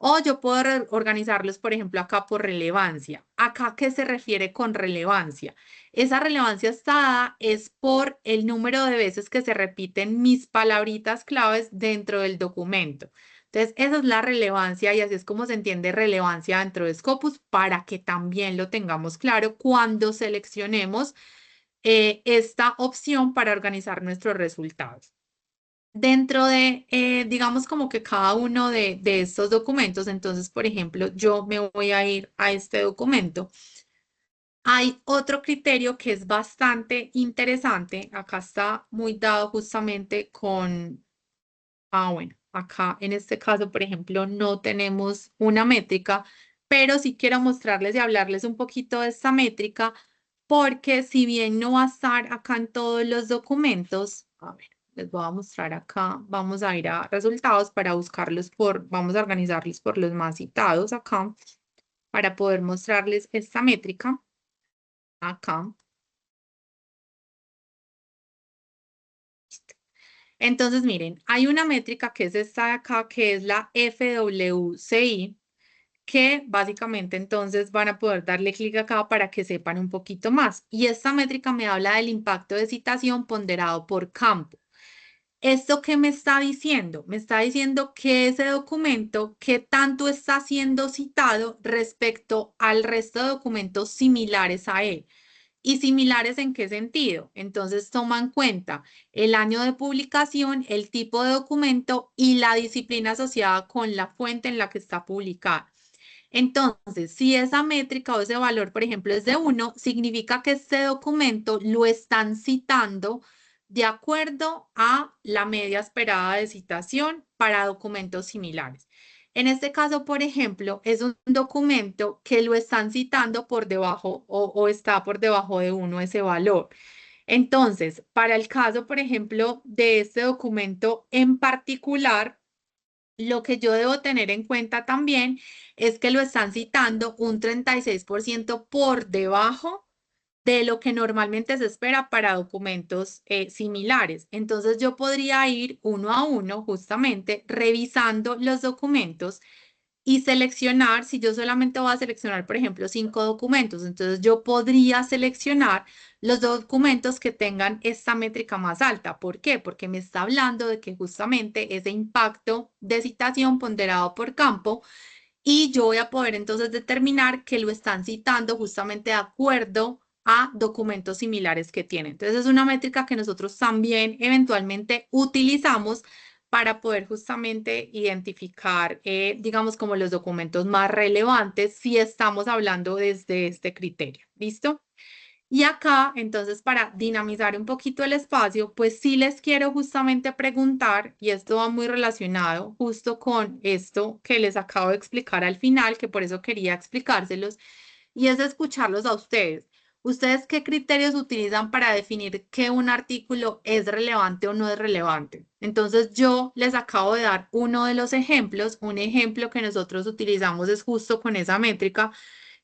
O yo puedo organizarlos, por ejemplo, acá por relevancia. ¿Acá qué se refiere con relevancia? Esa relevancia estada es por el número de veces que se repiten mis palabritas claves dentro del documento. Entonces, esa es la relevancia y así es como se entiende relevancia dentro de Scopus para que también lo tengamos claro cuando seleccionemos esta opción para organizar nuestros resultados. Dentro de, digamos, como que cada uno de estos documentos, entonces, por ejemplo, yo me voy a ir a este documento. Hay otro criterio que es bastante interesante. Acá está muy dado justamente con, bueno, acá en este caso, por ejemplo, no tenemos una métrica, pero sí quiero mostrarles y hablarles un poquito de esta métrica, porque si bien no va a estar acá en todos los documentos, a ver, les voy a mostrar acá, vamos a ir a resultados para buscarlos vamos a organizarlos por los más citados acá, para poder mostrarles esta métrica acá. Entonces, miren, hay una métrica que es esta de acá, que es la FWCI, que básicamente entonces van a poder darle clic acá para que sepan un poquito más. Y esta métrica me habla del impacto de citación ponderado por campo. ¿Esto qué me está diciendo? Me está diciendo que ese documento, qué tanto está siendo citado respecto al resto de documentos similares a él. ¿Y similares en qué sentido? Entonces toma en cuenta el año de publicación, el tipo de documento y la disciplina asociada con la fuente en la que está publicada. Entonces, si esa métrica o ese valor, por ejemplo, es de 1, significa que este documento lo están citando de acuerdo a la media esperada de citación para documentos similares. En este caso, por ejemplo, es un documento que lo están citando por debajo o está por debajo de 1 ese valor. Entonces, para el caso, por ejemplo, de este documento en particular, lo que yo debo tener en cuenta también es que lo están citando un 36% por debajo de lo que normalmente se espera para documentos similares. Entonces yo podría ir uno a uno justamente revisando los documentos y seleccionar, si yo solamente voy a seleccionar, por ejemplo, 5 documentos, entonces yo podría seleccionar los documentos que tengan esta métrica más alta. ¿Por qué? Porque me está hablando de que justamente ese impacto de citación ponderado por campo y yo voy a poder entonces determinar que lo están citando justamente de acuerdo a documentos similares que tienen. Entonces es una métrica que nosotros también eventualmente utilizamos para poder justamente identificar, digamos, como los documentos más relevantes si estamos hablando desde este criterio. ¿Listo? Y acá, entonces, para dinamizar un poquito el espacio, pues sí les quiero justamente preguntar, y esto va muy relacionado justo con esto que les acabo de explicar al final, que por eso quería explicárselos, y es escucharlos a ustedes. ¿Ustedes qué criterios utilizan para definir que un artículo es relevante o no es relevante? Entonces, yo les acabo de dar uno de los ejemplos. Un ejemplo que nosotros utilizamos es justo con esa métrica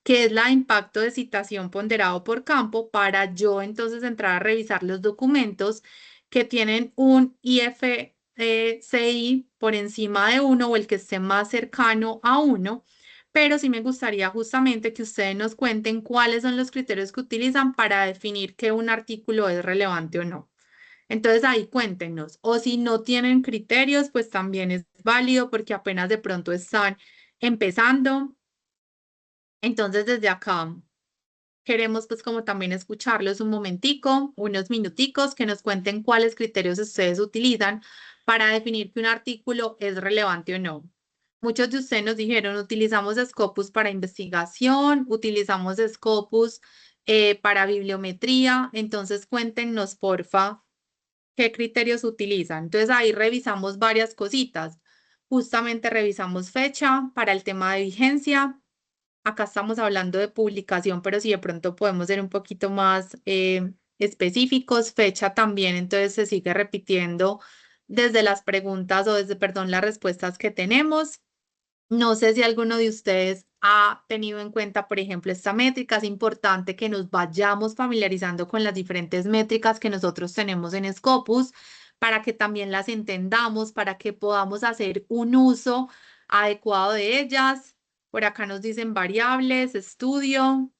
que es la de impacto de citación ponderado por campo, para yo entonces entrar a revisar los documentos que tienen un IFCI por encima de 1 o el que esté más cercano a 1, pero sí me gustaría justamente que ustedes nos cuenten cuáles son los criterios que utilizan para definir que un artículo es relevante o no. Entonces ahí cuéntenos, o si no tienen criterios, pues también es válido porque apenas de pronto están empezando. Entonces, desde acá queremos pues como también escucharlos un momentico, unos minuticos, que nos cuenten cuáles criterios ustedes utilizan para definir que un artículo es relevante o no. Muchos de ustedes nos dijeron, utilizamos Scopus para investigación, utilizamos Scopus para bibliometría. Entonces, cuéntenos, porfa, qué criterios utilizan. Entonces, ahí revisamos varias cositas. Justamente revisamos fecha para el tema de vigencia. Acá estamos hablando de publicación, pero si de pronto podemos ser un poquito más específicos, fecha también, entonces se sigue repitiendo desde las preguntas o desde, perdón, las respuestas que tenemos. No sé si alguno de ustedes ha tenido en cuenta, por ejemplo, esta métrica. Es importante que nos vayamos familiarizando con las diferentes métricas que nosotros tenemos en Scopus para que también las entendamos, para que podamos hacer un uso adecuado de ellas. Por acá nos dicen variables, estudio.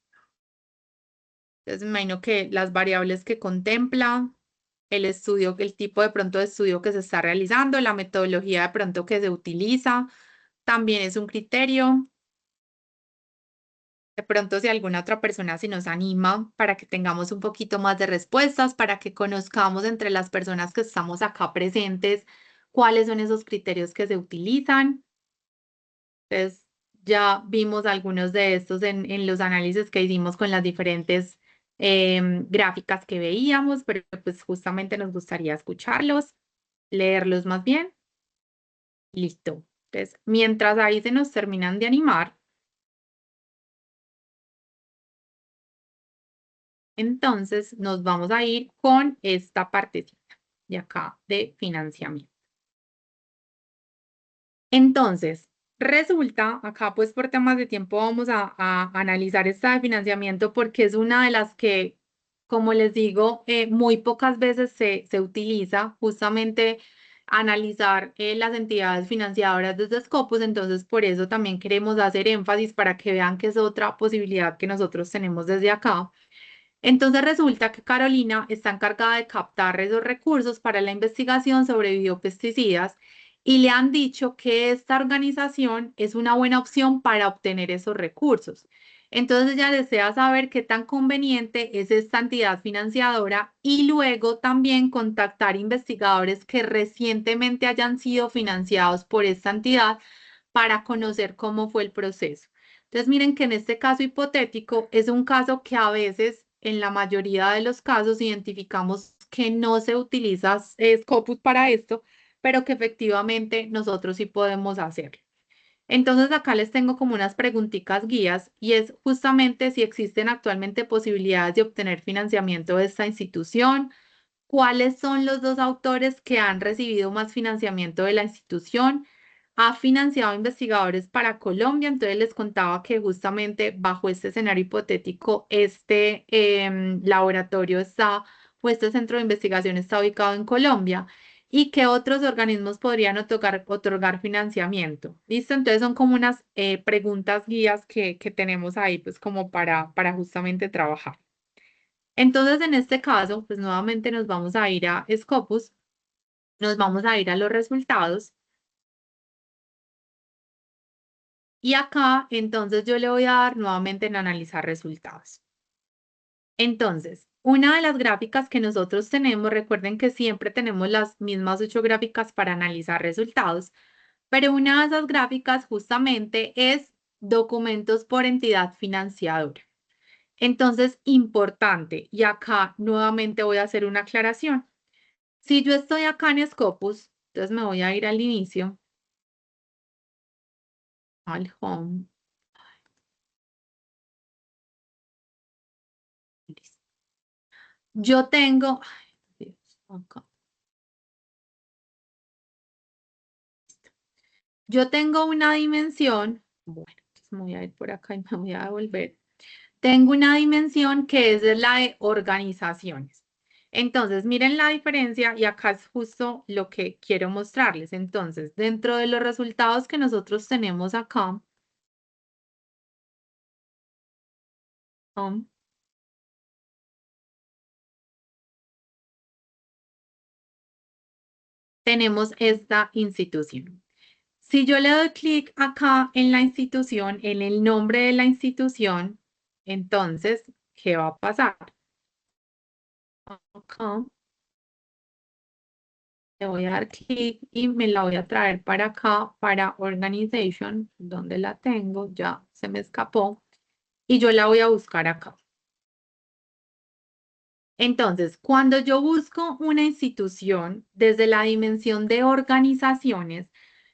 Entonces, me imagino que las variables que contempla, el estudio, el tipo de pronto de estudio que se está realizando, la metodología de pronto que se utiliza, también es un criterio. De pronto, si alguna otra persona se nos anima para que tengamos un poquito más de respuestas, para que conozcamos entre las personas que estamos acá presentes cuáles son esos criterios que se utilizan. Entonces, ya vimos algunos de estos en los análisis que hicimos con las diferentes gráficas que veíamos, pero pues justamente nos gustaría escucharlos, leerlos más bien. Listo. Entonces, mientras ahí se nos terminan de animar, entonces nos vamos a ir con esta partecita de acá de financiamiento. Entonces, resulta, acá pues por temas de tiempo vamos a analizar esta de financiamiento porque es una de las que como les digo, muy pocas veces se utiliza justamente analizar las entidades financiadoras desde Scopus, entonces por eso también queremos hacer énfasis para que vean que es otra posibilidad que nosotros tenemos desde acá. Entonces resulta que Carolina está encargada de captar esos recursos para la investigación sobre biopesticidas y le han dicho que esta organización es una buena opción para obtener esos recursos. Entonces ella desea saber qué tan conveniente es esta entidad financiadora y luego también contactar investigadores que recientemente hayan sido financiados por esta entidad para conocer cómo fue el proceso. Entonces, miren que en este caso hipotético es un caso que a veces, en la mayoría de los casos, identificamos que no se utiliza Scopus para esto, pero que efectivamente nosotros sí podemos hacerlo. Entonces, acá les tengo como unas preguntitas guías y es justamente si existen actualmente posibilidades de obtener financiamiento de esta institución, cuáles son los dos autores que han recibido más financiamiento de la institución. Ha financiado investigadores para Colombia, entonces les contaba que justamente bajo este escenario hipotético, este laboratorio está, o este centro de investigación está ubicado en Colombia. ¿Y qué otros organismos podrían otorgar financiamiento? ¿Listo? Entonces son como unas preguntas guías que tenemos ahí, pues como para justamente trabajar. Entonces, en este caso, pues nuevamente nos vamos a ir a Scopus, nos vamos a ir a los resultados. Y acá, entonces, yo le voy a dar nuevamente en analizar resultados. Entonces, una de las gráficas que nosotros tenemos, recuerden que siempre tenemos las mismas 8 gráficas para analizar resultados, pero una de esas gráficas justamente es documentos por entidad financiadora. Entonces, importante, y acá nuevamente voy a hacer una aclaración. Si yo estoy acá en Scopus, entonces me voy a ir al inicio, al home. Listo. Yo tengo, ay, Dios, acá. Yo tengo una dimensión, bueno, entonces me voy a ir por acá y me voy a devolver. Tengo una dimensión que es la de organizaciones. Entonces, miren la diferencia y acá es justo lo que quiero mostrarles. Entonces, dentro de los resultados que nosotros tenemos acá, home, tenemos esta institución. Si yo le doy clic acá en la institución, en el nombre de la institución, entonces, ¿qué va a pasar? Acá le voy a dar clic y me la voy a traer para acá, para Organization, donde la tengo, ya se me escapó, y yo la voy a buscar acá. Entonces, cuando yo busco una institución desde la dimensión de organizaciones,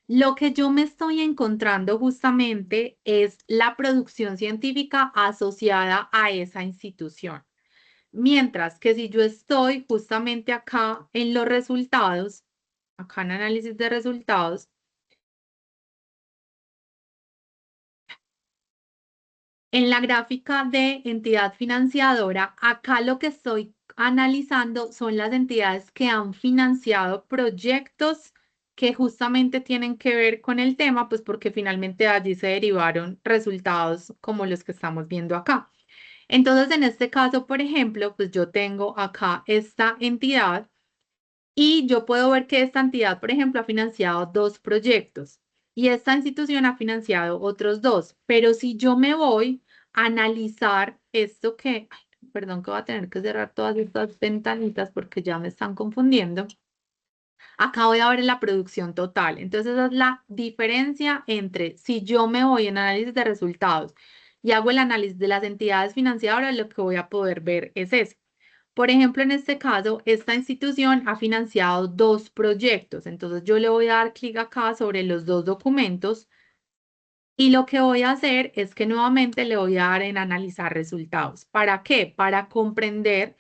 lo que yo me estoy encontrando justamente es la producción científica asociada a esa institución. Mientras que si yo estoy justamente acá en los resultados, acá en análisis de resultados, en la gráfica de entidad financiadora, acá lo que estoy analizando son las entidades que han financiado proyectos que justamente tienen que ver con el tema, pues porque finalmente allí se derivaron resultados como los que estamos viendo acá. Entonces, en este caso, por ejemplo, pues yo tengo acá esta entidad y yo puedo ver que esta entidad, por ejemplo, ha financiado 2 proyectos y esta institución ha financiado otros 2. Pero si yo me voy a analizar esto que, ay, perdón que voy a tener que cerrar todas estas ventanitas porque ya me están confundiendo. Acá voy a ver la producción total. Entonces, esa es la diferencia entre si yo me voy en análisis de resultados y hago el análisis de las entidades financiadoras, lo que voy a poder ver es eso. Por ejemplo, en este caso, esta institución ha financiado 2 proyectos. Entonces, yo le voy a dar clic acá sobre los 2 documentos y lo que voy a hacer es que nuevamente le voy a dar en analizar resultados. ¿Para qué? Para comprender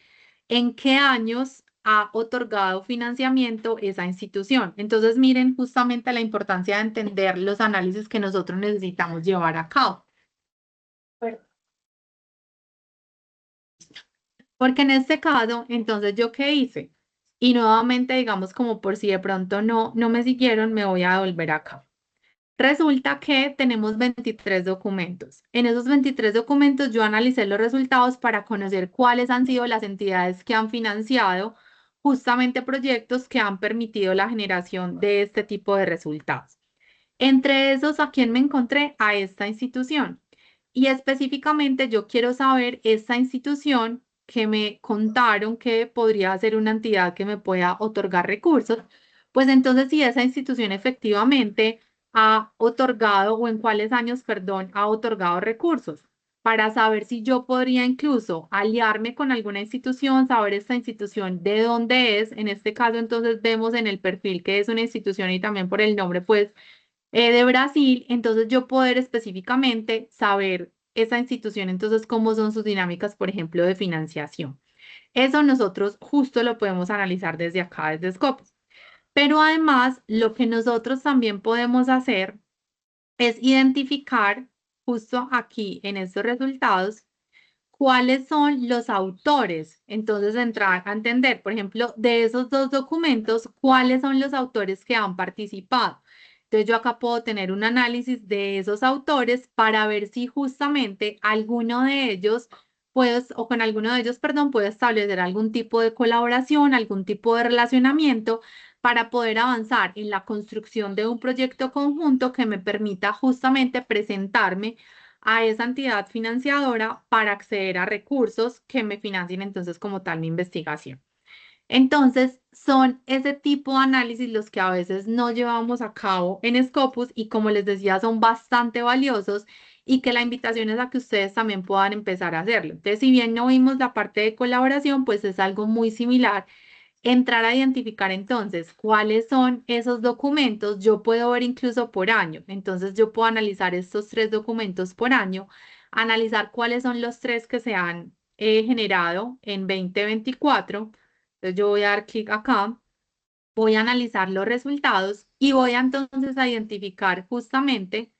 en qué años ha otorgado financiamiento esa institución. Entonces, miren justamente la importancia de entender los análisis que nosotros necesitamos llevar a cabo. Porque en este caso, entonces, ¿yo qué hice? Y nuevamente, digamos, como por si de pronto no me siguieron, me voy a volver acá. Resulta que tenemos 23 documentos. En esos 23 documentos yo analicé los resultados para conocer cuáles han sido las entidades que han financiado justamente proyectos que han permitido la generación de este tipo de resultados. Entre esos, ¿a quién me encontré? A esta institución. Y específicamente yo quiero saber esta institución que me contaron que podría ser una entidad que me pueda otorgar recursos. Pues entonces, si esa institución efectivamente ha otorgado o en cuáles años, perdón, ha otorgado recursos para saber si yo podría incluso aliarme con alguna institución, saber esta institución de dónde es. En este caso, entonces vemos en el perfil que es una institución y también por el nombre, pues de Brasil, entonces yo poder específicamente saber esa institución, entonces cómo son sus dinámicas, por ejemplo, de financiación. Eso nosotros justo lo podemos analizar desde acá, desde Scopus. Pero además, lo que nosotros también podemos hacer es identificar justo aquí en estos resultados cuáles son los autores. Entonces, entrar a entender, por ejemplo, de esos dos documentos, cuáles son los autores que han participado. Entonces, yo acá puedo tener un análisis de esos autores para ver si justamente alguno de ellos, pues, o con alguno de ellos, perdón, puedo establecer algún tipo de colaboración, algún tipo de relacionamiento para poder avanzar en la construcción de un proyecto conjunto que me permita justamente presentarme a esa entidad financiadora para acceder a recursos que me financien entonces como tal mi investigación. Entonces, son ese tipo de análisis los que a veces no llevamos a cabo en Scopus y como les decía, son bastante valiosos y que la invitación es a que ustedes también puedan empezar a hacerlo. Entonces, si bien no vimos la parte de colaboración, pues es algo muy similar entrar a identificar entonces cuáles son esos documentos. Yo puedo ver incluso por año. Entonces yo puedo analizar estos 3 documentos por año, analizar cuáles son los 3 que se han generado en 2024. Entonces yo voy a dar clic acá, voy a analizar los resultados y voy a entonces a identificar justamente.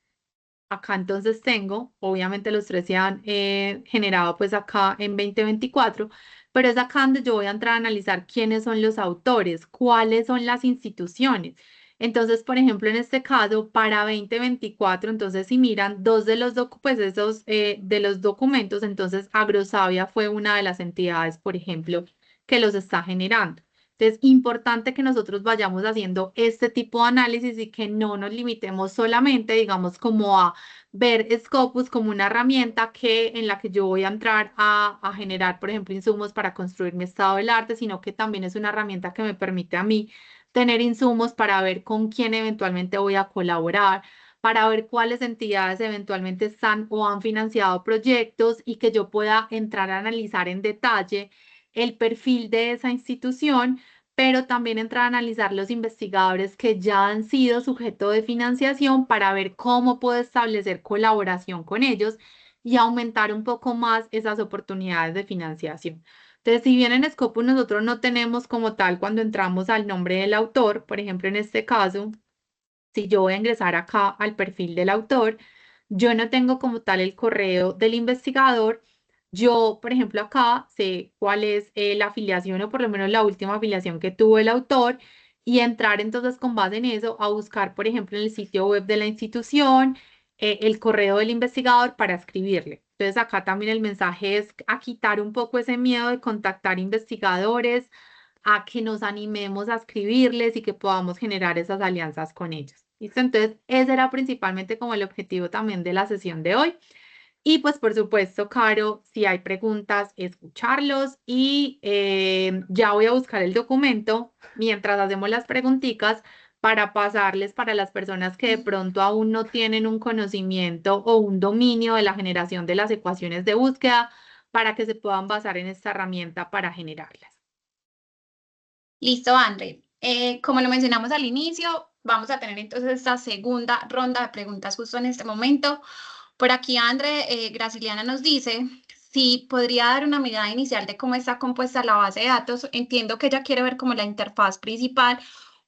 Acá entonces tengo, obviamente los 3 se han generado pues acá en 2024, pero es acá donde yo voy a entrar a analizar quiénes son los autores, cuáles son las instituciones. Entonces, por ejemplo, en este caso, para 2024, entonces si miran dos de los, pues esos, de los documentos, entonces Agrosavia fue una de las entidades, por ejemplo, que los está generando. Entonces, importante que nosotros vayamos haciendo este tipo de análisis y que no nos limitemos solamente, digamos, como a ver Scopus como una herramienta en la que yo voy a entrar a generar, por ejemplo, insumos para construir mi estado del arte, sino que también es una herramienta que me permite a mí tener insumos para ver con quién eventualmente voy a colaborar, para ver cuáles entidades eventualmente están o han financiado proyectos y que yo pueda entrar a analizar en detalle el perfil de esa institución, pero también entrar a analizar los investigadores que ya han sido sujeto de financiación para ver cómo puedo establecer colaboración con ellos y aumentar un poco más esas oportunidades de financiación. Entonces, si bien en Scopus nosotros no tenemos como tal cuando entramos al nombre del autor, por ejemplo, en este caso, si yo voy a ingresar acá al perfil del autor, yo no tengo como tal el correo del investigador. Yo, por ejemplo, acá sé cuál es la afiliación o por lo menos la última afiliación que tuvo el autor y entrar entonces con base en eso a buscar, por ejemplo, en el sitio web de la institución, el correo del investigador para escribirle. Entonces acá también el mensaje es a quitar un poco ese miedo de contactar investigadores, a que nos animemos a escribirles y que podamos generar esas alianzas con ellos. ¿Listo? Entonces, ese era principalmente como el objetivo también de la sesión de hoy. Y pues, por supuesto, Caro, si hay preguntas, escucharlos y ya voy a buscar el documento mientras hacemos las preguntitas para pasarles para las personas que de pronto aún no tienen un conocimiento o un dominio de la generación de las ecuaciones de búsqueda para que se puedan basar en esta herramienta para generarlas. Listo, André. Como lo mencionamos al inicio, vamos a tener entonces esta segunda ronda de preguntas justo en este momento. Por aquí, André, Graciliana nos dice si podría dar una mirada inicial de cómo está compuesta la base de datos. Entiendo que ella quiere ver como la interfaz principal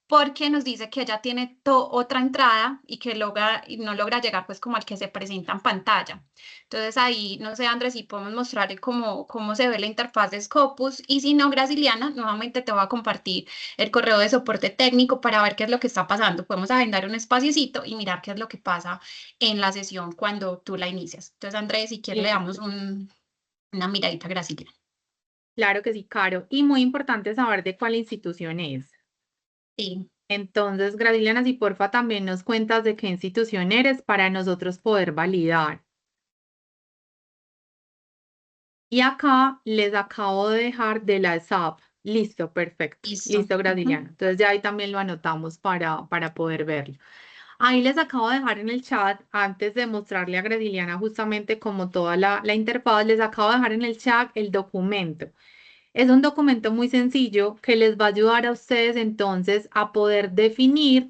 porque nos dice que ella tiene otra entrada y que no logra llegar pues como al que se presenta en pantalla. Entonces ahí, no sé, Andrés, si podemos mostrarle cómo se ve la interfaz de Scopus, y si no, Graciliana, nuevamente te voy a compartir el correo de soporte técnico para ver qué es lo que está pasando. Podemos agendar un espaciocito y mirar qué es lo que pasa en la sesión cuando tú la inicias. Entonces, Andrés, si quieres le damos una miradita a Graciliana. Claro que sí, Caro. Y muy importante saber de cuál institución es. Sí. Entonces, Graciliana, si porfa también nos cuentas de qué institución eres para nosotros poder validar. Y acá les acabo de dejar de la SAP. Listo, perfecto. Listo. Listo, Graciliana. Entonces ya ahí también lo anotamos para poder verlo. Ahí les acabo de dejar en el chat, antes de mostrarle a Graciliana justamente como toda la interfaz, les acabo de dejar en el chat el documento. Es un documento muy sencillo que les va a ayudar a ustedes entonces a poder definir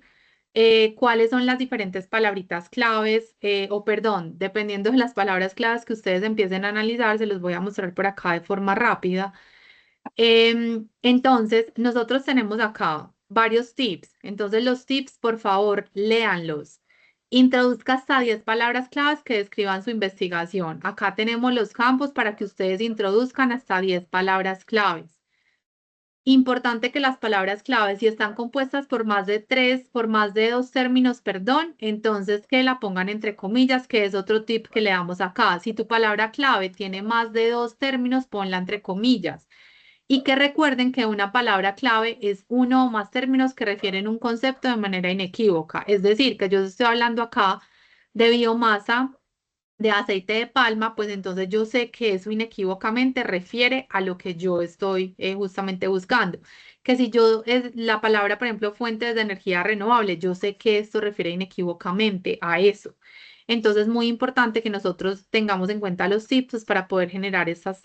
cuáles son las diferentes palabritas claves, o perdón, dependiendo de las palabras claves que ustedes empiecen a analizar, se los voy a mostrar por acá de forma rápida. Entonces, nosotros tenemos acá varios tips. Entonces, los tips, por favor, léanlos. Introduzca hasta 10 palabras claves que describan su investigación. Acá tenemos los campos para que ustedes introduzcan hasta 10 palabras claves. Importante que las palabras claves, si están compuestas por más de dos términos, perdón, entonces que la pongan entre comillas, que es otro tip que le damos acá. Si tu palabra clave tiene más de 2 términos, ponla entre comillas. Y que recuerden que una palabra clave es uno o más términos que refieren un concepto de manera inequívoca. Es decir, que yo estoy hablando acá de biomasa, de aceite de palma, pues entonces yo sé que eso inequívocamente refiere a lo que yo estoy justamente buscando. Que si yo es la palabra, por ejemplo, fuentes de energía renovable, yo sé que esto refiere inequívocamente a eso. Entonces, es muy importante que nosotros tengamos en cuenta los tips pues, para poder generar esas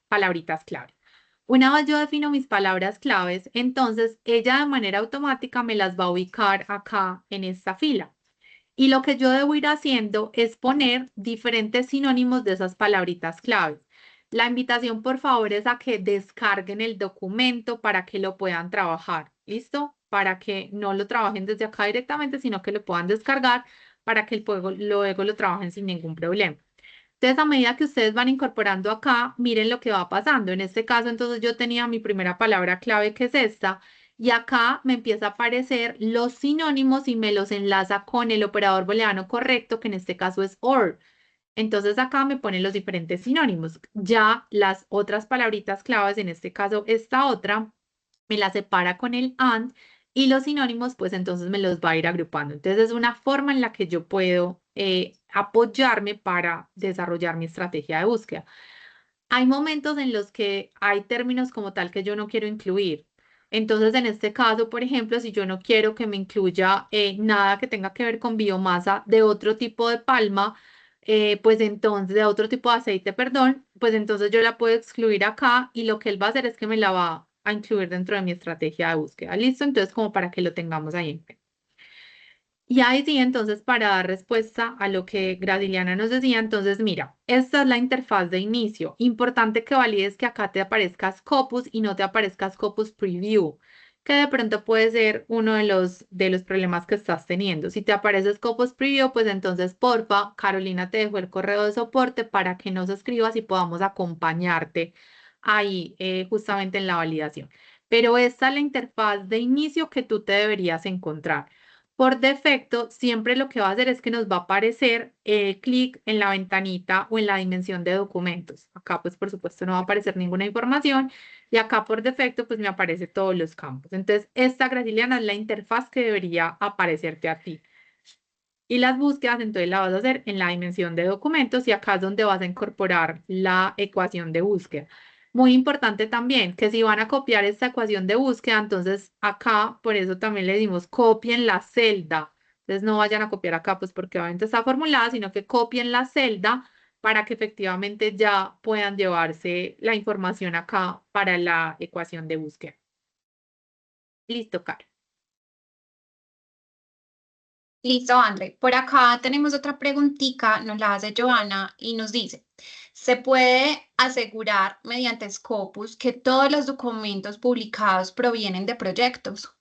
palabritas clave. Una vez yo defino mis palabras claves, entonces ella de manera automática me las va a ubicar acá en esta fila. Y lo que yo debo ir haciendo es poner diferentes sinónimos de esas palabritas claves. La invitación, por favor, es a que descarguen el documento para que lo puedan trabajar. ¿Listo? Para que no lo trabajen desde acá directamente, sino que lo puedan descargar para que luego lo trabajen sin ningún problema. Entonces, a medida que ustedes van incorporando acá, miren lo que va pasando. En este caso, entonces yo tenía mi primera palabra clave, que es esta, y acá me empieza a aparecer los sinónimos y me los enlaza con el operador booleano correcto, que en este caso es OR. Entonces acá me ponen los diferentes sinónimos. Ya las otras palabritas claves, en este caso esta otra, me la separa con el AND, y los sinónimos, pues entonces me los va a ir agrupando. Entonces es una forma en la que yo puedo apoyarme para desarrollar mi estrategia de búsqueda. Hay momentos en los que hay términos como tal que yo no quiero incluir. Entonces, en este caso, por ejemplo, si yo no quiero que me incluya nada que tenga que ver con biomasa de otro tipo de palma, pues entonces, de otro tipo de aceite, perdón, pues entonces yo la puedo excluir acá, y lo que él va a hacer es que me la va a incluir dentro de mi estrategia de búsqueda. ¿Listo? Entonces, como para que lo tengamos ahí en cuenta. Y ahí sí, entonces, para dar respuesta a lo que Graciliana nos decía, entonces, mira, esta es la interfaz de inicio. Importante que valides que acá te aparezca Scopus y no te aparezca Scopus Preview, que de pronto puede ser uno de los problemas que estás teniendo. Si te aparece Scopus Preview, pues entonces, porfa, Carolina te dejó el correo de soporte para que nos escribas y podamos acompañarte ahí justamente en la validación. Pero esta es la interfaz de inicio que tú te deberías encontrar. Por defecto, siempre lo que va a hacer es que nos va a aparecer el clic en la ventanita o en la dimensión de documentos. Acá, pues, por supuesto, no va a aparecer ninguna información, y acá por defecto, pues, me aparece todos los campos. Entonces, esta, Graciliana, es la interfaz que debería aparecerte a ti. Y las búsquedas, entonces, la vas a hacer en la dimensión de documentos, y acá es donde vas a incorporar la ecuación de búsqueda. Muy importante también que si van a copiar esta ecuación de búsqueda, entonces acá, por eso también le dimos copien la celda. Entonces no vayan a copiar acá, pues porque obviamente está formulada, sino que copien la celda para que efectivamente ya puedan llevarse la información acá para la ecuación de búsqueda. Listo, Caro. Listo, André. Por acá tenemos otra preguntita, nos la hace Joana y nos dice, ¿se puede asegurar mediante Scopus que todos los documentos publicados provienen de proyectos?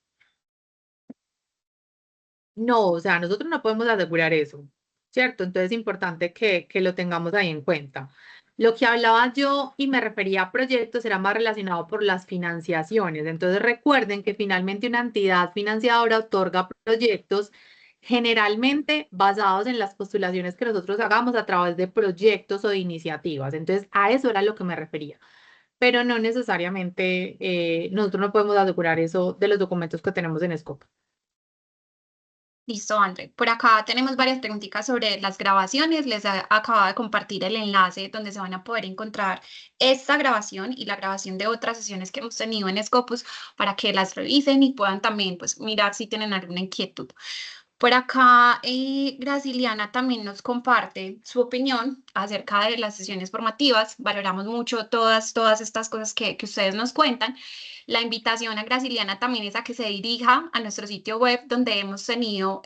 No, o sea, nosotros no podemos asegurar eso, ¿cierto? Entonces es importante que lo tengamos ahí en cuenta. Lo que hablaba yo y me refería a proyectos era más relacionado por las financiaciones. Entonces recuerden que finalmente una entidad financiadora otorga proyectos generalmente basados en las postulaciones que nosotros hagamos a través de proyectos o de iniciativas. Entonces a eso era lo que me refería. Pero no necesariamente nosotros no podemos asegurar eso de los documentos que tenemos en Scope. Listo, André. Por acá tenemos varias preguntitas sobre las grabaciones. Acabo de compartir el enlace donde se van a poder encontrar esta grabación y la grabación de otras sesiones que hemos tenido en Scopus para que las revisen y puedan también pues, mirar si tienen alguna inquietud. Por acá, Graciliana también nos comparte su opinión acerca de las sesiones formativas. Valoramos mucho todas estas cosas que ustedes nos cuentan. La invitación a Graciliana también es a que se dirija a nuestro sitio web donde hemos tenido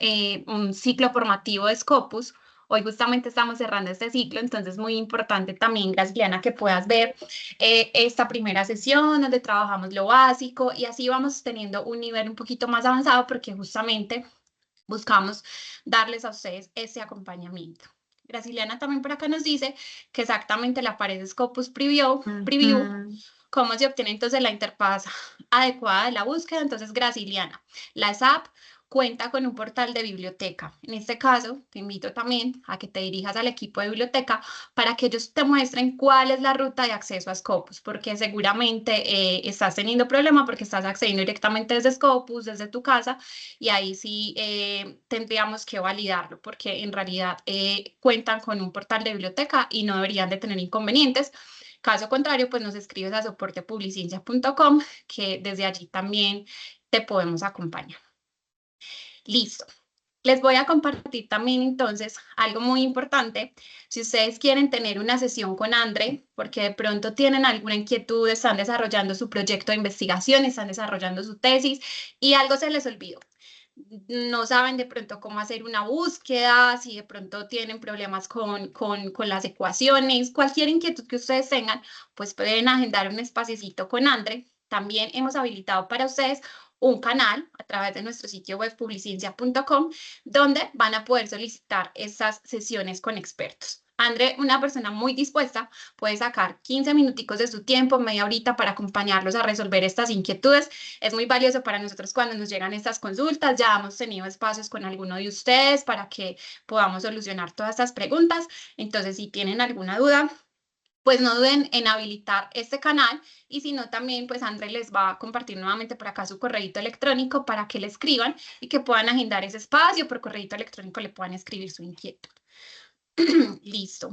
un ciclo formativo de Scopus. Hoy justamente estamos cerrando este ciclo, entonces es muy importante también, Graciliana, que puedas ver esta primera sesión donde trabajamos lo básico y así vamos teniendo un nivel un poquito más avanzado porque justamente buscamos darles a ustedes ese acompañamiento. Graciliana también por acá nos dice que exactamente le aparece Scopus Preview, cómo se obtiene entonces la interfaz adecuada de la búsqueda. Entonces, Graciliana, la SAP cuenta con un portal de biblioteca. En este caso, te invito también a que te dirijas al equipo de biblioteca para que ellos te muestren cuál es la ruta de acceso a Scopus, porque seguramente estás teniendo problema porque estás accediendo directamente desde Scopus, desde tu casa, y ahí sí tendríamos que validarlo, porque en realidad cuentan con un portal de biblioteca y no deberían de tener inconvenientes. Caso contrario, pues nos escribes a soportepubliciencia.com, que desde allí también te podemos acompañar. Listo. Les voy a compartir también entonces algo muy importante. Si ustedes quieren tener una sesión con André, porque de pronto tienen alguna inquietud, están desarrollando su proyecto de investigación, están desarrollando su tesis y algo se les olvidó. No saben de pronto cómo hacer una búsqueda, si de pronto tienen problemas con las ecuaciones, cualquier inquietud que ustedes tengan, pues pueden agendar un espaciecito con André. También hemos habilitado para ustedes un canal a través de nuestro sitio web publiciencia.com donde van a poder solicitar esas sesiones con expertos. André, una persona muy dispuesta, puede sacar 15 minuticos de su tiempo, media horita para acompañarlos a resolver estas inquietudes. Es muy valioso para nosotros cuando nos llegan estas consultas. Ya hemos tenido espacios con alguno de ustedes para que podamos solucionar todas estas preguntas. Entonces, si tienen alguna duda, pues no duden en habilitar este canal y si no también pues André les va a compartir nuevamente por acá su correo electrónico para que le escriban y que puedan agendar ese espacio, por correo electrónico le puedan escribir su inquietud. Listo.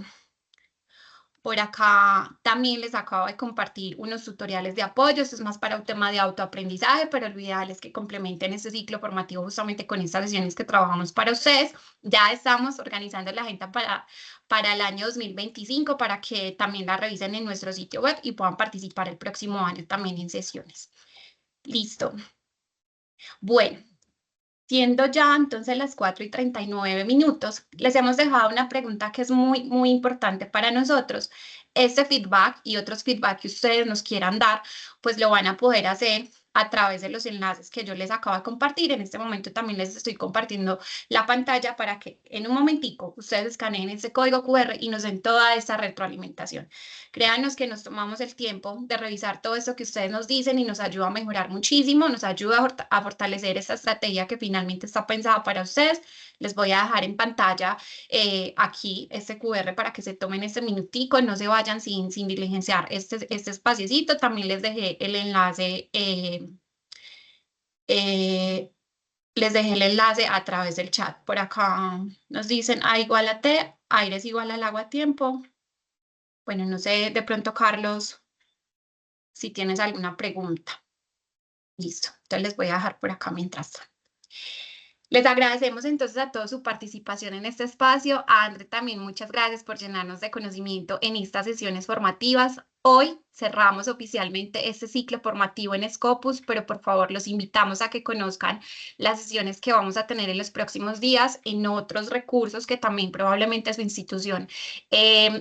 Por acá también les acabo de compartir unos tutoriales de apoyo. Esto es más para un tema de autoaprendizaje, pero lo ideal es que complementen este ciclo formativo justamente con estas sesiones que trabajamos para ustedes. Ya estamos organizando la agenda para el año 2025 para que también la revisen en nuestro sitio web y puedan participar el próximo año también en sesiones. Listo. Bueno. Siendo ya entonces las 4:39, les hemos dejado una pregunta que es muy importante para nosotros. Este feedback y otros feedback que ustedes nos quieran dar, pues lo van a poder hacer a través de los enlaces que yo les acabo de compartir. En este momento también les estoy compartiendo la pantalla para que en un momentico ustedes escaneen ese código QR y nos den toda esta retroalimentación. Créanos que nos tomamos el tiempo de revisar todo esto que ustedes nos dicen y nos ayuda a mejorar muchísimo, nos ayuda a fortalecer esta estrategia que finalmente está pensada para ustedes. Les voy a dejar en pantalla aquí este QR para que se tomen este minutico, no se vayan sin diligenciar este espaciecito. También les dejé el enlace, les dejé el enlace a través del chat. Por acá nos dicen A igual a T, aire es igual al agua a tiempo. Bueno, no sé, de pronto, Carlos, si tienes alguna pregunta. Listo, entonces les voy a dejar por acá mientras tanto. Les agradecemos entonces a todos su participación en este espacio. A André también muchas gracias por llenarnos de conocimiento en estas sesiones formativas. Hoy cerramos oficialmente este ciclo formativo en Scopus, pero por favor los invitamos a que conozcan las sesiones que vamos a tener en los próximos días en otros recursos que también probablemente su institución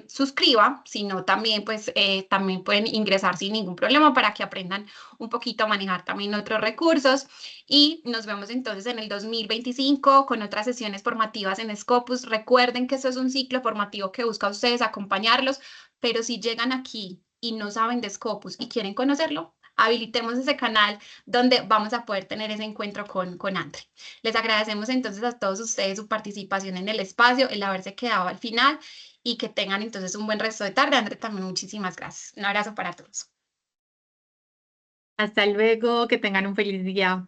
suscriba, sino también pues también pueden ingresar sin ningún problema para que aprendan un poquito a manejar también otros recursos y nos vemos entonces en el 2025 con otras sesiones formativas en Scopus. Recuerden que eso es un ciclo formativo que busca a ustedes acompañarlos, pero si llegan aquí y no saben de Scopus y quieren conocerlo, habilitemos ese canal donde vamos a poder tener ese encuentro con Andre. Les agradecemos entonces a todos ustedes su participación en el espacio, el haberse quedado al final y que tengan entonces un buen resto de tarde. Andre, también muchísimas gracias. Un abrazo para todos. Hasta luego, que tengan un feliz día.